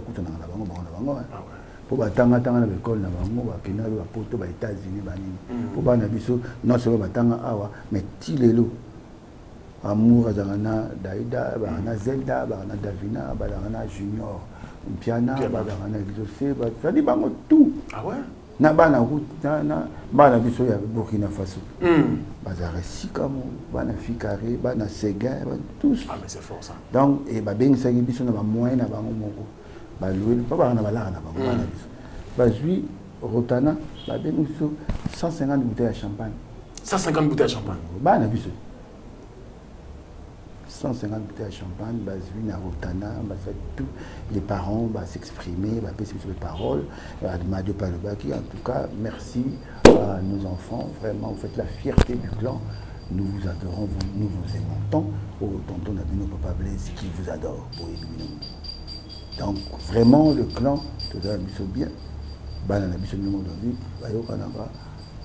pour batanga tanga na l'école na bango ba kena ba poto ba États-Unis ba nini pour bana biso non seulement batanga awa mais tilelo amour azana Daïda ba na Zelda ba na Davina ba na Junior Piana ba na exaucé ba ça dit bango tout. Ah ouais na bana route na bana biso ya Burkina Faso bazare sikamo bana Ficaré bana Séguin tous. Ah mais c'est fort ça. Donc et ba bengi sa biso na ba moyen na bango moko ba louer pas ba na balana na bango bana biso ba zui Rotana ba bengi so 150 bouteilles de champagne. 150 bouteilles de champagne. Bana biso 150 bouteilles de champagne, bah, na Rotana, bah, tous les parents bah, s'exprimer, bah, passer sur les paroles, Madio Palobaki. En tout cas, merci à nos enfants. Vraiment, vous faites la fierté du clan. Nous vous adorons, nous vous aimons tant. Oh, tonton Nabino Papa Blaise qui vous adore. Donc, vraiment, le clan, tout ça, nous bien. Bah, na biso nous aujourd'hui, bah, yo kananga,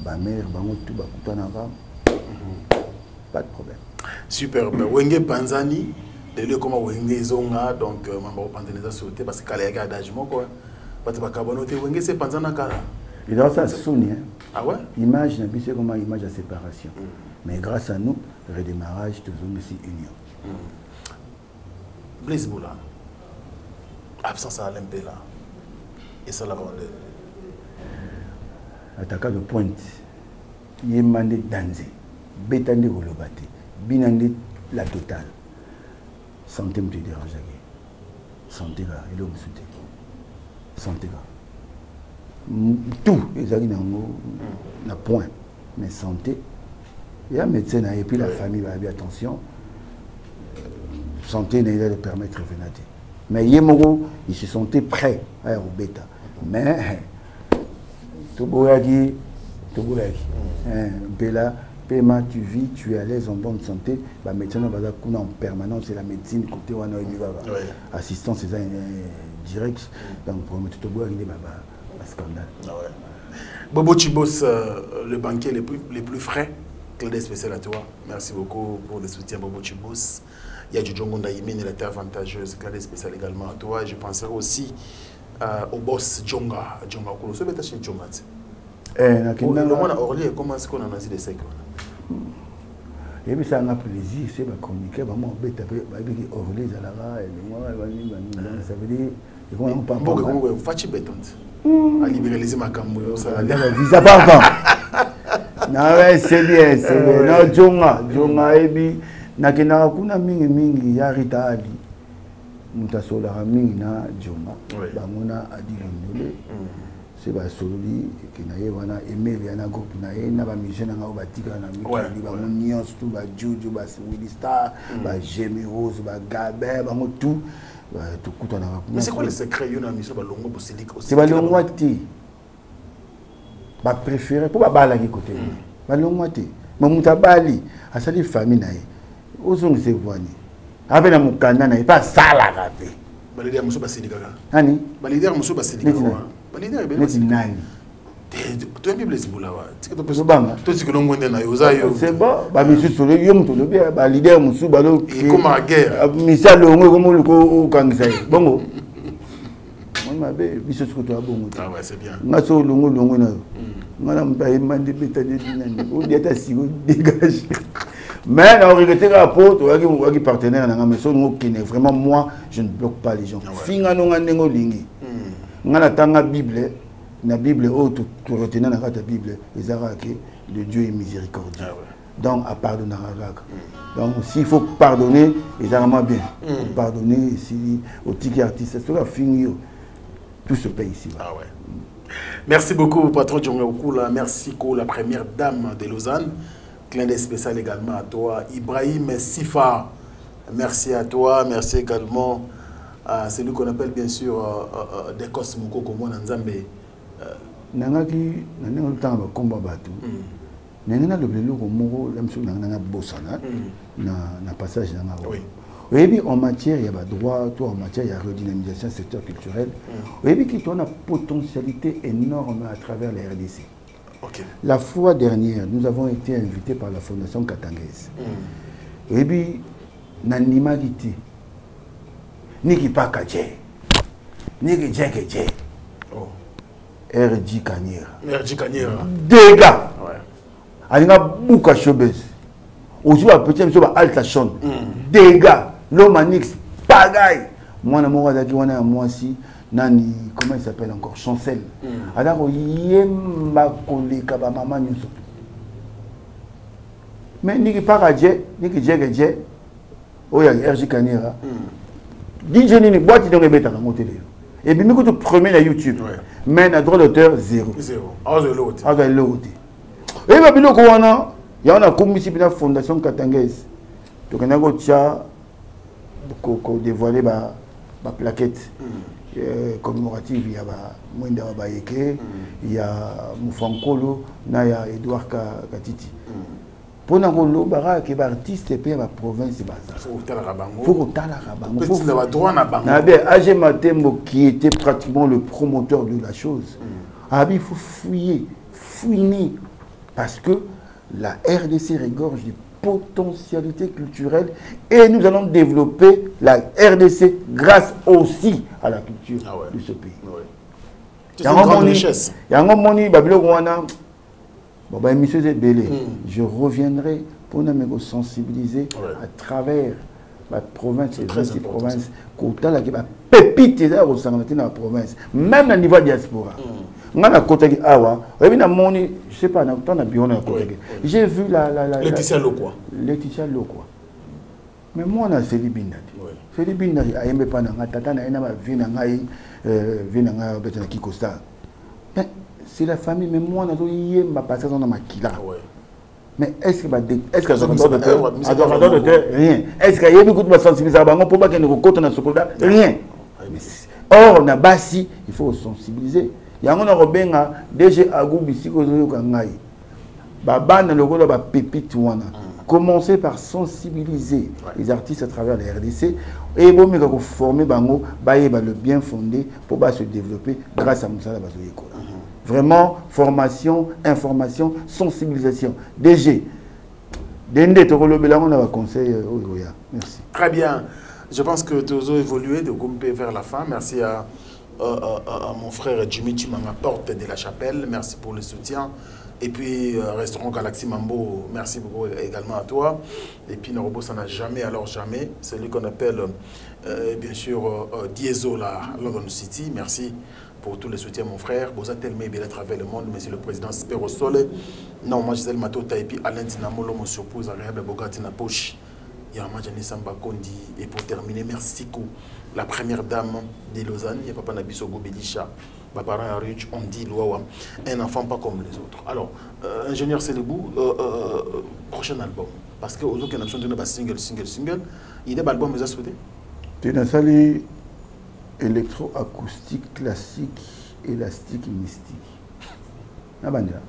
bah, mère, bah, tout, bah, kutananga. Pas de problème. Super. Wenge Panzani, de lieu comme Wenge Zonga, donc maman Panzani sauté parce que les gars d'agement quoi. Parce que Kabonote Wenge c'est Panzana Kala. Il a ça sonné. Ah ouais? Image n'a pas comme image de séparation. Mais grâce à nous, redémarrage toujours aussi union. Blaise Boula. Absence à l'MP là. Et ça la vendait. Attaquant de pointe. Yemande Danze. Bétande Golobate. Binande la totale. Santé me dérange. Santé là, il est au soutien. Santé là. Tout, les amis n'a point. Mais santé. Il y a un médecin et puis la famille va avoir attention. Santé n'est pas de permettre de venir. Mais Yemoro, ils se sentaient prêts à être au bêta. Mais, Toboyagi, Bella. Paiement, tu vis, tu es à l'aise en bonne santé. Bah, médecin en permanence, c'est la médecine côté où on a assistance direct. Donc pour mettre tout il est un scandale. Bobo Chibos, le banquier les plus frais, Claude spécial à toi. Merci beaucoup pour le soutien Bobo Chibos. Il y a du Djongonda Yimine, la terre avantageuse, Claude spécial également à toi. Je penserai aussi au boss Djonga. Djonga, vous savez que c'est Djonga. Le monde a Orly, comment est-ce qu'on a nazi des secs? Et puis ça a un plaisir, c'est ma chroniqueur, maman, bête, Orly, Zalara, ça veut dire, on parle pas. Bon, Fachi Bétante. À libéraliser ma camouille, ça va dire. Ça pas encore. Non, c'est bien, c'est bien. Non, Djonga, et puis, nakena kuna mingi, Yarita Ali. Mutasola mingi na Djonga. Bamona Adilindole. C'est pas Sololi qui n'a pas aimé les groupe n'a pas musicien n'a pas batika n'a pas Nios tout ba Juju ba Willy Star ba Jamie Rose ba Gabin ba tout Mais c'est quoi le secret? Il y a une mission balongo pour Sélic aussi. C'est balongo ti. Ba préféré pour ba bala qui côté. Balongo ti. Mais mutabali asali famille nae. Ozong se voani. Avec la mukanda nae pas sala gabe. Balider muso ba Sélic kaka. Nani? Balider muso ba Sélic kaka. Balider be. Neti nani? Tu as Bible Ziboula wa. Toi tu connais ngwende na yozayo. C'est bon. Ba monsieur solo yom to lobi ba leader musu ba lo. Et comme à guerre. Misalo ngo comme le ko kangisa. Bongo. Moi ma be biso ko to bongo. Ah ouais, c'est bien. Ngaso longo na. Ngana mbaye mande beta de dinani. O dieta sigo dégage. Mais on regrette la peau, tu as partenaire dans la maison, vraiment moi, je ne bloque pas les gens. Finga no ngandengo lingi. Ngana tanga Bible. La Bible, tu retiens dans la Bible, le Dieu est miséricordieux. Donc, à pardonner. Donc, s'il faut pardonner, ils vraiment bien. Pardonner, si au tiki artiste, c'est ça, fini, tout se paye ici. Ah ouais. Merci beaucoup, patron Djongokula. Merci, la première dame de Lausanne. Clin d'œil spécial également à toi, Ibrahim Sifa. Merci à toi. Merci également à celui qu'on appelle bien sûr Dekos Moko comme moi, Nzambe. Nangaki nanga tamba komba batu nanga le blelo ko moko lamso nanga bosana na passage nanga oui oui en matière il y a droit toi en matière il y a redynamisation secteur culturel oui oui qui tourne une potentialité énorme à travers la RDC. La fois dernière nous avons été invités par la fondation Katangaise oui oui nanima kiti niki pakaje niki jekeje RJ Kanyera. Dégâts. Alinga Bouka Chobes. Aussi, la petite chose, Alta Chon. Dégâts. L'Omanix. Pagaille. Moi, moi aussi, Nani, comment il s'appelle encore? Chancel. Alors, Yemba Koleka, maman, nous sommes. Mais Niki Paradje, Niki Djegedje, Oya RJ Kanyera. DJ Nini, boîte de rebeta dans mon télé. Et puis, nous, premier à YouTube. Mais le droit d'auteur, zéro. Zéro. Ah, de l'autre. Ah, de l'autre. Et puis, il y a une commission de la fondation Katangaise. Donc, on a dévoilé la plaquette commémorative. Il y a Mwenda Bayeke, il y a Moufankolo, il y a Edouard Katiti. Pour nous, les artistes et la province, il faut que AG Matembo, qui était pratiquement le promoteur de la chose, il faut fouiner, parce que la RDC regorge des potentialités culturelles et nous allons développer la RDC grâce aussi à la culture de ce pays. C'est une grande richesse. Je reviendrai pour nous sensibiliser à travers la province, les 26 provinces, pépite dans la province, même au niveau de la diaspora. Je sais pas, j'ai vu Laetitia Lokwa. Laetitia Lokwa. Mais moi, on a Céline Bindati. Céline Bindati, il n'y a pas de Kikosta. C'est la famille, mais moi, on a passé dans ma kila. Mais est-ce que rien. Est-ce qu'il y a beaucoup de sensibilisation pour pas qu'il y ait une rien. Or, on a bassi, il faut sensibiliser. Il y a un Robin, DG Agoubi, Sikozoyokangai. Babana, le rôle de la pépite. Commencer par sensibiliser les artistes à travers la RDC et bon, former le bien fondé pour se développer grâce à Moussa Bazoyeko. Vraiment, formation, information, sensibilisation. DG, Dende Torolobela, on a un conseil. Merci. Très bien. Je pense que tu as évolué de Gombe vers la fin. Merci à mon frère Jimmy Chimanga, porte de la chapelle. Merci pour le soutien. Et puis, restaurant Galaxy Mambo, merci beaucoup également à toi. Et puis, Norobo, ça n'a jamais, alors jamais. C'est lui qu'on appelle, bien sûr, Dieso, London City. Merci pour tous les soutiens, mon frère. Boza tellement bien à travers le monde. Monsieur le président Spero Sole. Non, moi, Gisèle Matota. Et puis, Alain Dinamolo, mon surprise, agréable Bogati na poche. Yama Jani Samba Kondi. Et pour terminer, merci beaucoup. La première dame de Lausanne, il y a Papa Nabiso Gobelisha. Mes parents riches, on dit Louawa, un enfant pas comme les autres. Alors, ingénieur Célébou, prochain album. Parce que aux autres, il y a un single, il y a un album, vous avez souhaité? Tu as sali électroacoustique, classique, élastique, mystique. Nabandela.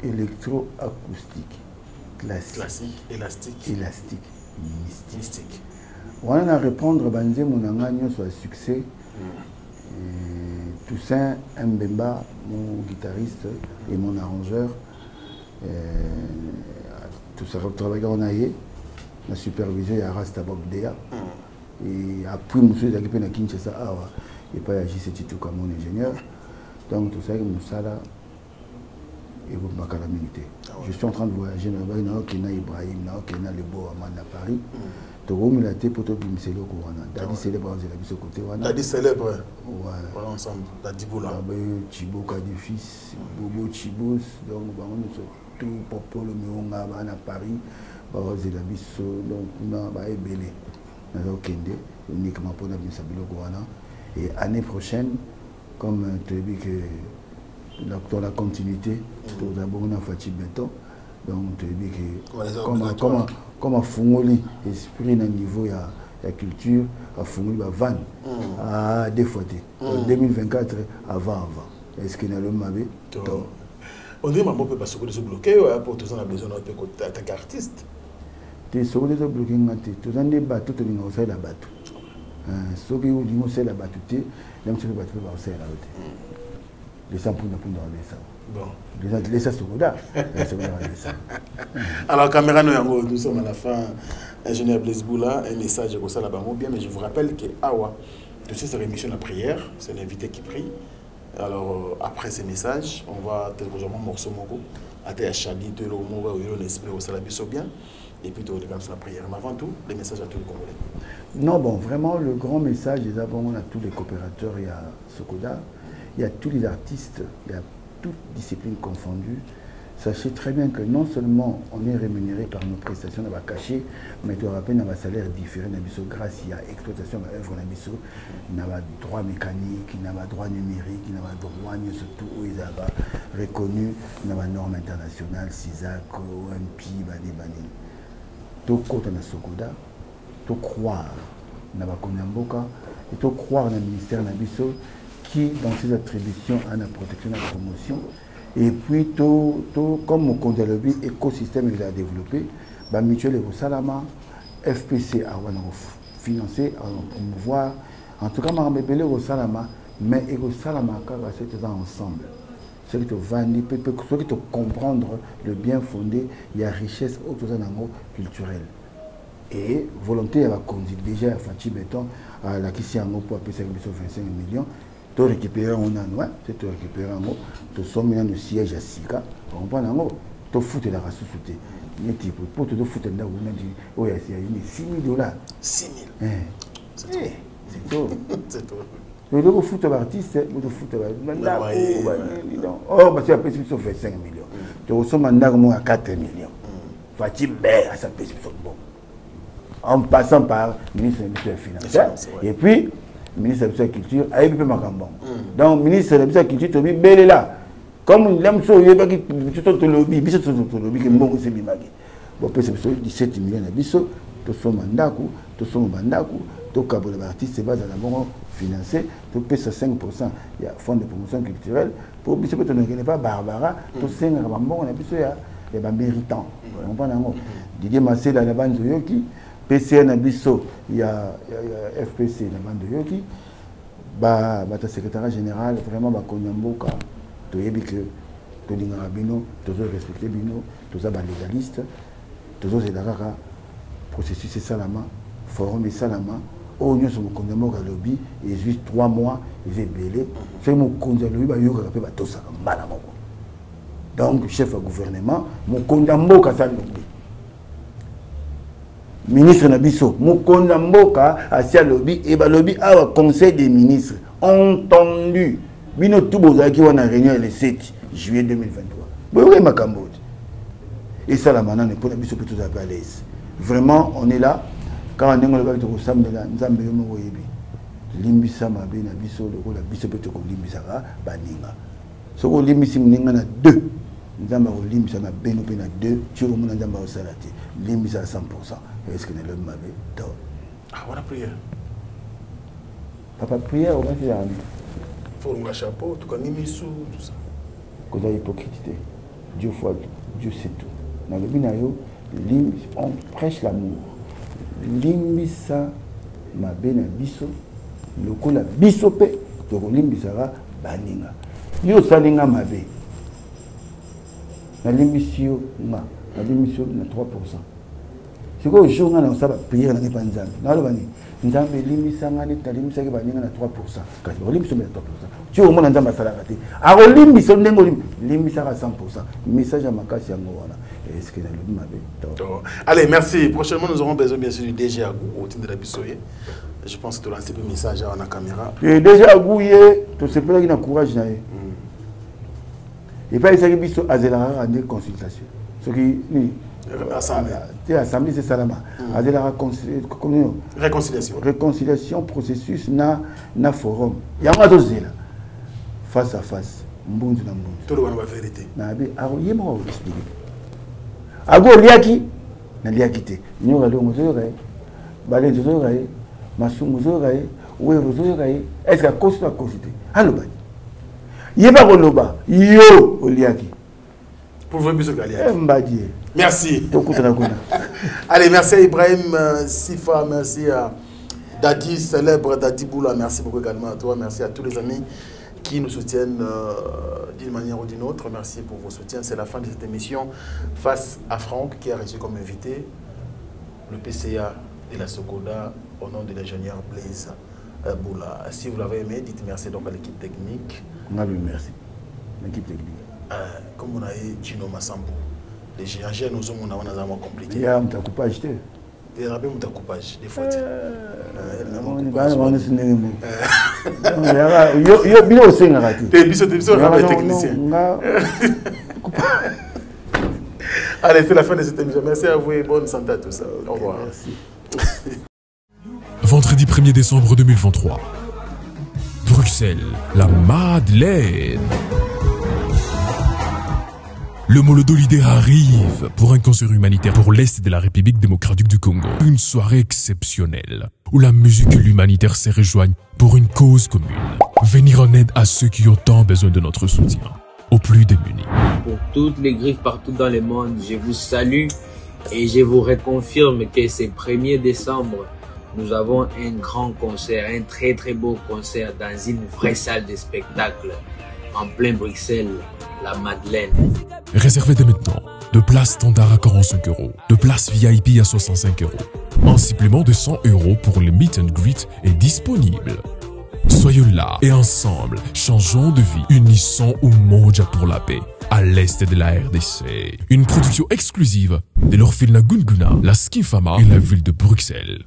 Électroacoustique, classique, élastique, mystique. On a répondre banze mon sur le succès. Toussaint Mbemba, mon guitariste et mon arrangeur, tout ça travaille en aïe, la supervision à Rasta Bogdea. Et après, monsieur Dagipe na Kinshasa, et pas agir c'est tout comme mon ingénieur. Donc tout ça, Moussala et vous m'avez la milité. Je suis en train de voyager dans le Kenya Ibrahim, dans le Kenya Lebo à Paris. Togo milité pour tout bimser le Corona. Dadi célèbre de la biso côté wana. Dadi célèbre. Ouais. Ensemble. Dadi Boula. Chibo Kadi fils, Bobo Chibos, donc on est tout popolo meonga à Paris. Barozi la biso donc na ba ebele. Na Kende uniquement pour la biso bilo Corona. Et année prochaine, comme tu as vu que dans la continuité, tout d'abord on a fait béton. Donc tu as vu que comment fongoli esprit na niveau ya culture a fongoli ba van à deux fois 2024 avant est-ce que na le mabe on dit maman peut pas se bloquer pour tous on a besoin de côté attaque artiste tu se bloquer ngati tous on des bateaux to linga osala bateau soki ou linga osala bateau te même si le bateau va osala les sans pour dans les ça. Bon. Les ça Sokoda. Alors caméra nous sommes à la fin. Ingénieur Blaise Boula, un message comme ça là-bas bien, mais je vous rappelle que Awa, tu sais, c'est rémission la prière, c'est l'invité qui prie. Alors après ces messages, on va télécharger un morceau mongo, à Chali, tu le mot où il l'esprit au salabiso bien, et puis tu regardes sur la prière. Mais avant tout, les messages à tous les Congolais. Non, bon, vraiment le grand message, d'abord on a tous les coopérateurs, il y a Sokoda. Il y a tous les artistes, il y a toutes disciplines confondues. Sachez très bien que non seulement on est rémunéré par nos prestations dans cachet, mais tu auras un salaire différent grâce à l'exploitation de l'œuvre, il y a droit mécanique, il y a droit numérique, il y a droit surtout où ils ont reconnu, il y a normes internationales, CISAC, OMP, Bani. Tout côté de Sokoda, tout croire dans la Konyamboka, et tout croire dans le ministère Nabiso, qui, dans ses attributions, a la protection et la promotion. Et puis, tout comme mon compte de l'écosystème qu'il a développé, bah, Mutuel et Salama, FPC a financé, a promouvoir. En tout cas, je vais appeler au Salama, mais au Salama, c'est ensemble. Ce qui te vendre, ce qui te comprendre le bien fondé, il y a richesse culturelle. Et volonté, elle va conduire déjà à Fachi Béton, à la Kissiango pour appeler 25 millions. Tu récupères un an, tu récupères un an, tu sommes dans le siège à Sika, tu comprends, tu fous la race sous-souté. Pour te foutre là, on a 6 000 $. 6 000 c'est tout. C'est tout. Tu dois foutre l'artiste, tu dois foutre oh, parce que la prescription fait 5 millions. Tu ressembles à 4 millions. Fatih Bé, ça peut être bon. En passant par le ministre des Finances. Et puis, le ministre de la Culture, a eu Macambon. Donc, le ministre de la Culture, tu as dit, là. Comme l'aime ça, il y a des lobby, qui est bon, c'est Bimagi. Bon, c'est 17 millions d'habitants, tu as mandaku, tu as mandaku, tu as un artiste, c'est basé dans le financé, tu payes 5%, il y a fonds de promotion culturelle. Pour que tu ne connais pas Barbara, tu as 5%, il y a des méritants. Didier Massé, dans la bande de Yoki, PCN Nabiso, il y a FPC, la bande de Yoki, le secrétaire général, vraiment, Konyamboka, tu as dit que tu as Bino, tu as respecté Bino, tu as légaliste, tu as dit processus et Salama, forum et Salama, au niveau de Konyamboka lobby, et juste 3 mois, ils ont belé, c'est mon Konyamboka lobby, il y a tout ça, donc, chef de gouvernement, mon Konyamboka ça lobby. Ministre Nabiso, Mukonda Mboka, Asia Lobby, et Lobby a un conseil des ministres entendu. Bino Touboza qui va en réunion le 7 juillet 2023. Oui, ma Cambodge. Et ça, la maintenant, pour Nabiso, tout à l'aise. Vraiment, on est là. Quand on est là, nous sommes là, nous sommes là. Limbisa, ma bien, Nabiso, le rôle Nabiso, peut-être qu'on limbisa, baninga. Ce qu'on limbisa, nous avons 2. Nous avons limbisa, ma bien, nous avons 2. Tu vois, nous avons salati. Limbisa à 100%. Est-ce que nous avons dit? Ah, voilà, prière. Papa, prière, on va faire la faut un chapeau, tout comme Nimisu, tout ça. Cause de l'hypocrisie. Dieu fois, Dieu sait tout. Dans le binayo, on prêche l'amour. Limbisa, ma bena biso, le coup la bisope, donc limbisara, baninga. Yo salinga ma bé. La limbisio, na limbisio, na 3%. C'est quoi, au jour où on a prié, on n'a pas de zambé. Dans le bani, nous avons limbisa, na 3%. Quand on limbisa, na 3%. Tu au moins on a salagati. Alors limbisa, on limbisa à 100%. Message à ma casse, il y a est-ce que allez, merci. Prochainement, nous aurons besoin bien sûr du DG Agou au titre de la Bissoye. Je pense que tu lances un message à la caméra. Le DG Agou, tu sais pas qu'il a courage. Et pas essayer de faire des consultations. Ce qui assemblée, c'est ça là-bas. Réconciliation. Réconciliation, processus, na forum. Il y a un autre face à face. Tout le monde va vérité. Alors, il y a un expliquer. Ago liaki na liaki te nyoka lo mozo kai bale zo kai masumu zo kai wero zo kai est-ce que kosto a cosité aloba yeba ko loba yo oliaki pour vous biso galiaki mbadie merci to kutana kuna. Allez, merci à Ibrahim Sifa, merci à Dadi célèbre Dadi Boula, merci beaucoup également à toi, merci à tous les amis qui nous soutiennent d'une manière ou d'une autre. Merci pour vos soutiens. C'est la fin de cette émission face à Franck qui a reçu comme invité le PCA de la Sokoda au nom de l'ingénieur Blaise Boula. Si vous l'avez aimé, dites merci donc à l'équipe technique. On a lui merci. L'équipe technique. Comme on a eu Gino Massambo. Les géants nous ont compliqué. Il y a un coupage. Il y a un coupage, des fois. Allez, c'est la fin de cette émission. Merci à vous et bonne santé à tous. Au revoir. Merci. Vendredi 1er décembre 2023. Bruxelles, la Madeleine. Le Molodolidé arrive pour un concert humanitaire pour l'Est de la République démocratique du Congo. Une soirée exceptionnelle où la musique et l'humanitaire se rejoignent pour une cause commune. Venir en aide à ceux qui ont tant besoin de notre soutien, aux plus démunis. Pour toutes les griffes partout dans le monde, je vous salue et je vous reconfirme que ce 1er décembre, nous avons un grand concert, un très très beau concert dans une vraie salle de spectacle en plein Bruxelles, la Madeleine. Réservez dès maintenant de places standard à 45 €, de places VIP à 65 €. Un supplément de 100 € pour le meet and greet est disponible. Soyons là et ensemble, changeons de vie, unissons Umoja pour la paix à l'est de la RDC. Une production exclusive de l'Orphelinat Gunguna, la Skifama et la ville de Bruxelles.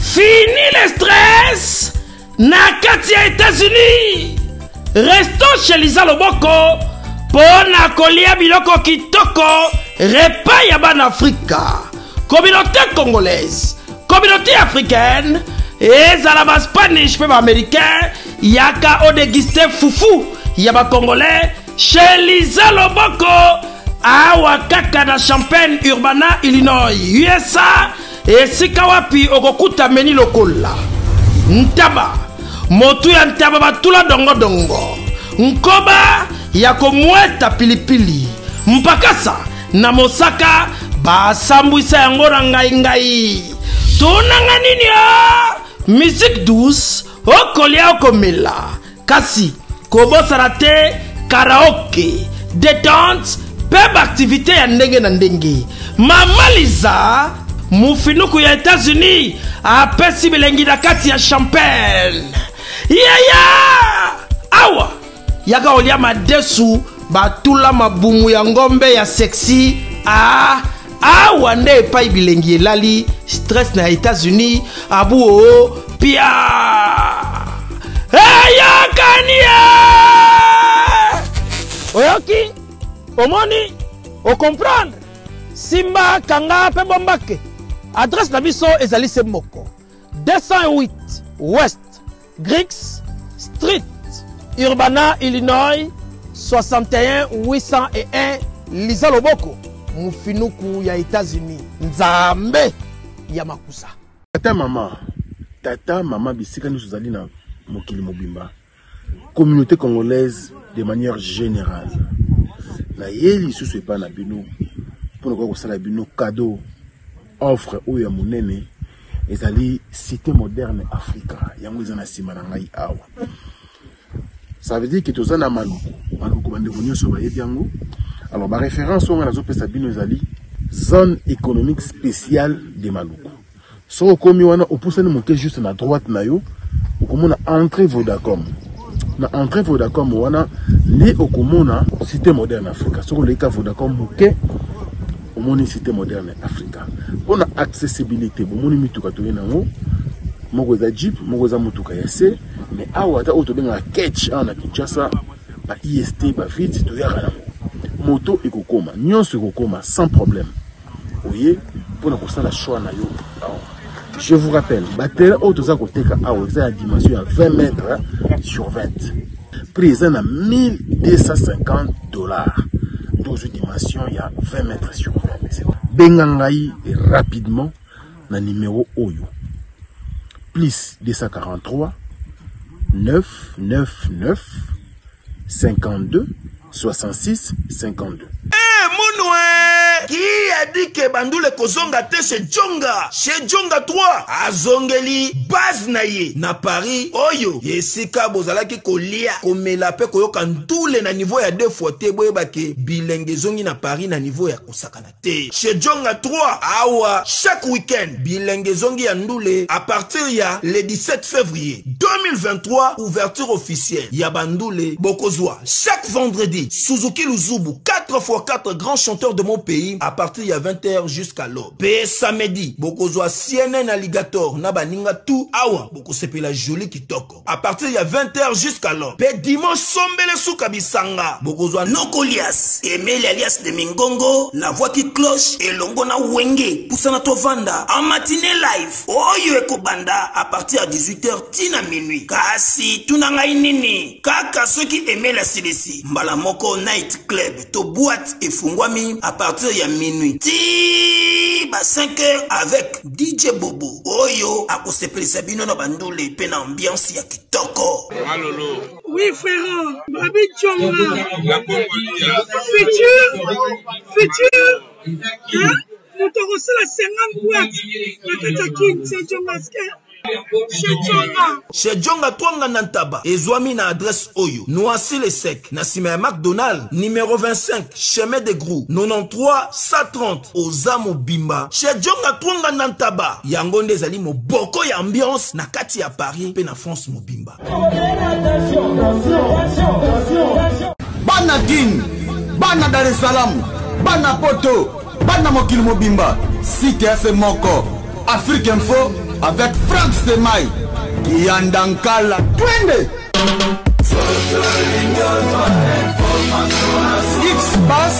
Fini le stress! Nakati ya États-Unis! Restons chez Lisa Loboko pona kolia biloko kitoko repas ya ban Afrika. Communauté congolaise, communauté africaine, ezala ba Spanish pe ba américain, yaka o déguster foufou ya ba congolais chez Lisa Loboko awa kaka na Champaign Urbana, Illinois, USA. Esika wapi okokuta meni lokola ntaba motu ya ntaba batula dongo dongo nkoba ya komweta pilipili mpakasa na mosaka basambwisa yango na ngai tunanga nini ya musique douce okolia okomela kasi kobosana te karaoke détente peba activité ya ndenge na ndenge mamaliza mufinuku ya États-Unis apesi bilengi na kati ya Champagne awa yaka olia madesu batula mabumu ya ngombe ya sexy awa nde epai bilengi elali stress na États-Unis abu pia yakania oyoki omoni o comprendre simba kanga pe bombake. Adresse na biso ezali se moko 208 West Griggs Street, Urbana, Illinois 61 801 Lisa Loboko mufinuku ya États-Unis. Nzambe Yamakusa. Tata maman bisika nous allons na mokili mobimba. Communauté congolaise de manière générale. Na yeli sous pas na bino pour nous faire bino cadeau offre ou ya monene ezali cité moderne Africa yango ezana sima na ngai awa. Ça veut dire que tous na maluku bande vonyo so ba yebiango. Alors ma référence on a zo pesa bino ezali zone économique spéciale de Maluku. So komi wana opusani moke juste na droite na yo okomona entrée Vodacom. Na entrée Vodacom wana li okomona cité moderne Africa. So le ka Vodacom moke omoni cité moderne Africa. Pour la accessibilité, bomoni mituka to yenango moko za jeep, moko za mutuka ya se, mais awa ta auto benga catch na Kinshasa ba IST ba vite to yaka moto ekokoma, nyonso ekokoma sans problème. Oye pour na la choix na yo. Je vous rappelle, batterie auto za koteka awa za dimension ya 20 mètres sur 20. Prix à $1250. Dans une dimension, il y a 20 mètres sur 20. Bengangaï rapidement na numéro Oyo. Plus 243 999 52 66 52. Qui a dit que Bandoule Kozonga te chez Djonga? Chez Djonga 3, Azongeli, base naye, na Paris, Oyo, Yesika Bozalaki Kolia, Komelape Koyoka Ndoule na niveau ya 2 fois te, Boyebake, Bilenge Zongi na Paris na niveau ya Kosakana te. Chez Djonga 3, Awa, chaque week-end, Bilenge Zongi ya Ndoule, à partir ya le 17 février 2023, ouverture officielle, ya Bandoule, Bokozwa, chaque vendredi, Suzuki Luzubu, 4x4 grands chanteurs de mon pays, à partir de 20h jusqu'à l'aube. Pe samedi, Bokozwa CNN Alligator, Nabaninga tout, Awa, Bokosepe la jolie kitoko. À partir de 20h jusqu'à l'aube. Pe dimanche, Sombele Soukabisanga, Bokozwa Nokolias, Emile alias de Mingongo, la voix qui cloche, et Longona Wenge, Poussana Tovanda, en matinée live, Oyo Ekobanda, à partir de 18h, Tina minuit. Kasi, Tunanga Inini, Kaka, ceux qui aimaient la CDC, Mbalamoko Night Club, To boîte et Fungwami, à partir de minuit. Ti ba 5h avec DJ Bobo. Oyo akosepeli sabino na bandole pe na ambiance ya kitoko. Malolo. Oui frère, Babi Djonga. Futur. Hein? Nous t'avons reçu la 50 boîtes. La Tatakin, c'est Djonga. Chez Djonga Twanga Nantaba, Ezwami na adresse Oyo, Noisy le Sec, Nassime McDonald, numéro 25, chemin de Grou, 93 130, Ozamo Bimba. Chez Djonga Twanga Nantaba, Yangonde Zali mo boko ya ambiance, na kati ya Paris, pe na France mo Bimba. Bana Kin, Bana Dar es Salaam, Bana Poto, Bana Mokili Mobimba, CTF Moko, Afrique Info, avec Franck Semaï, Yandankala, Twende. X-Bass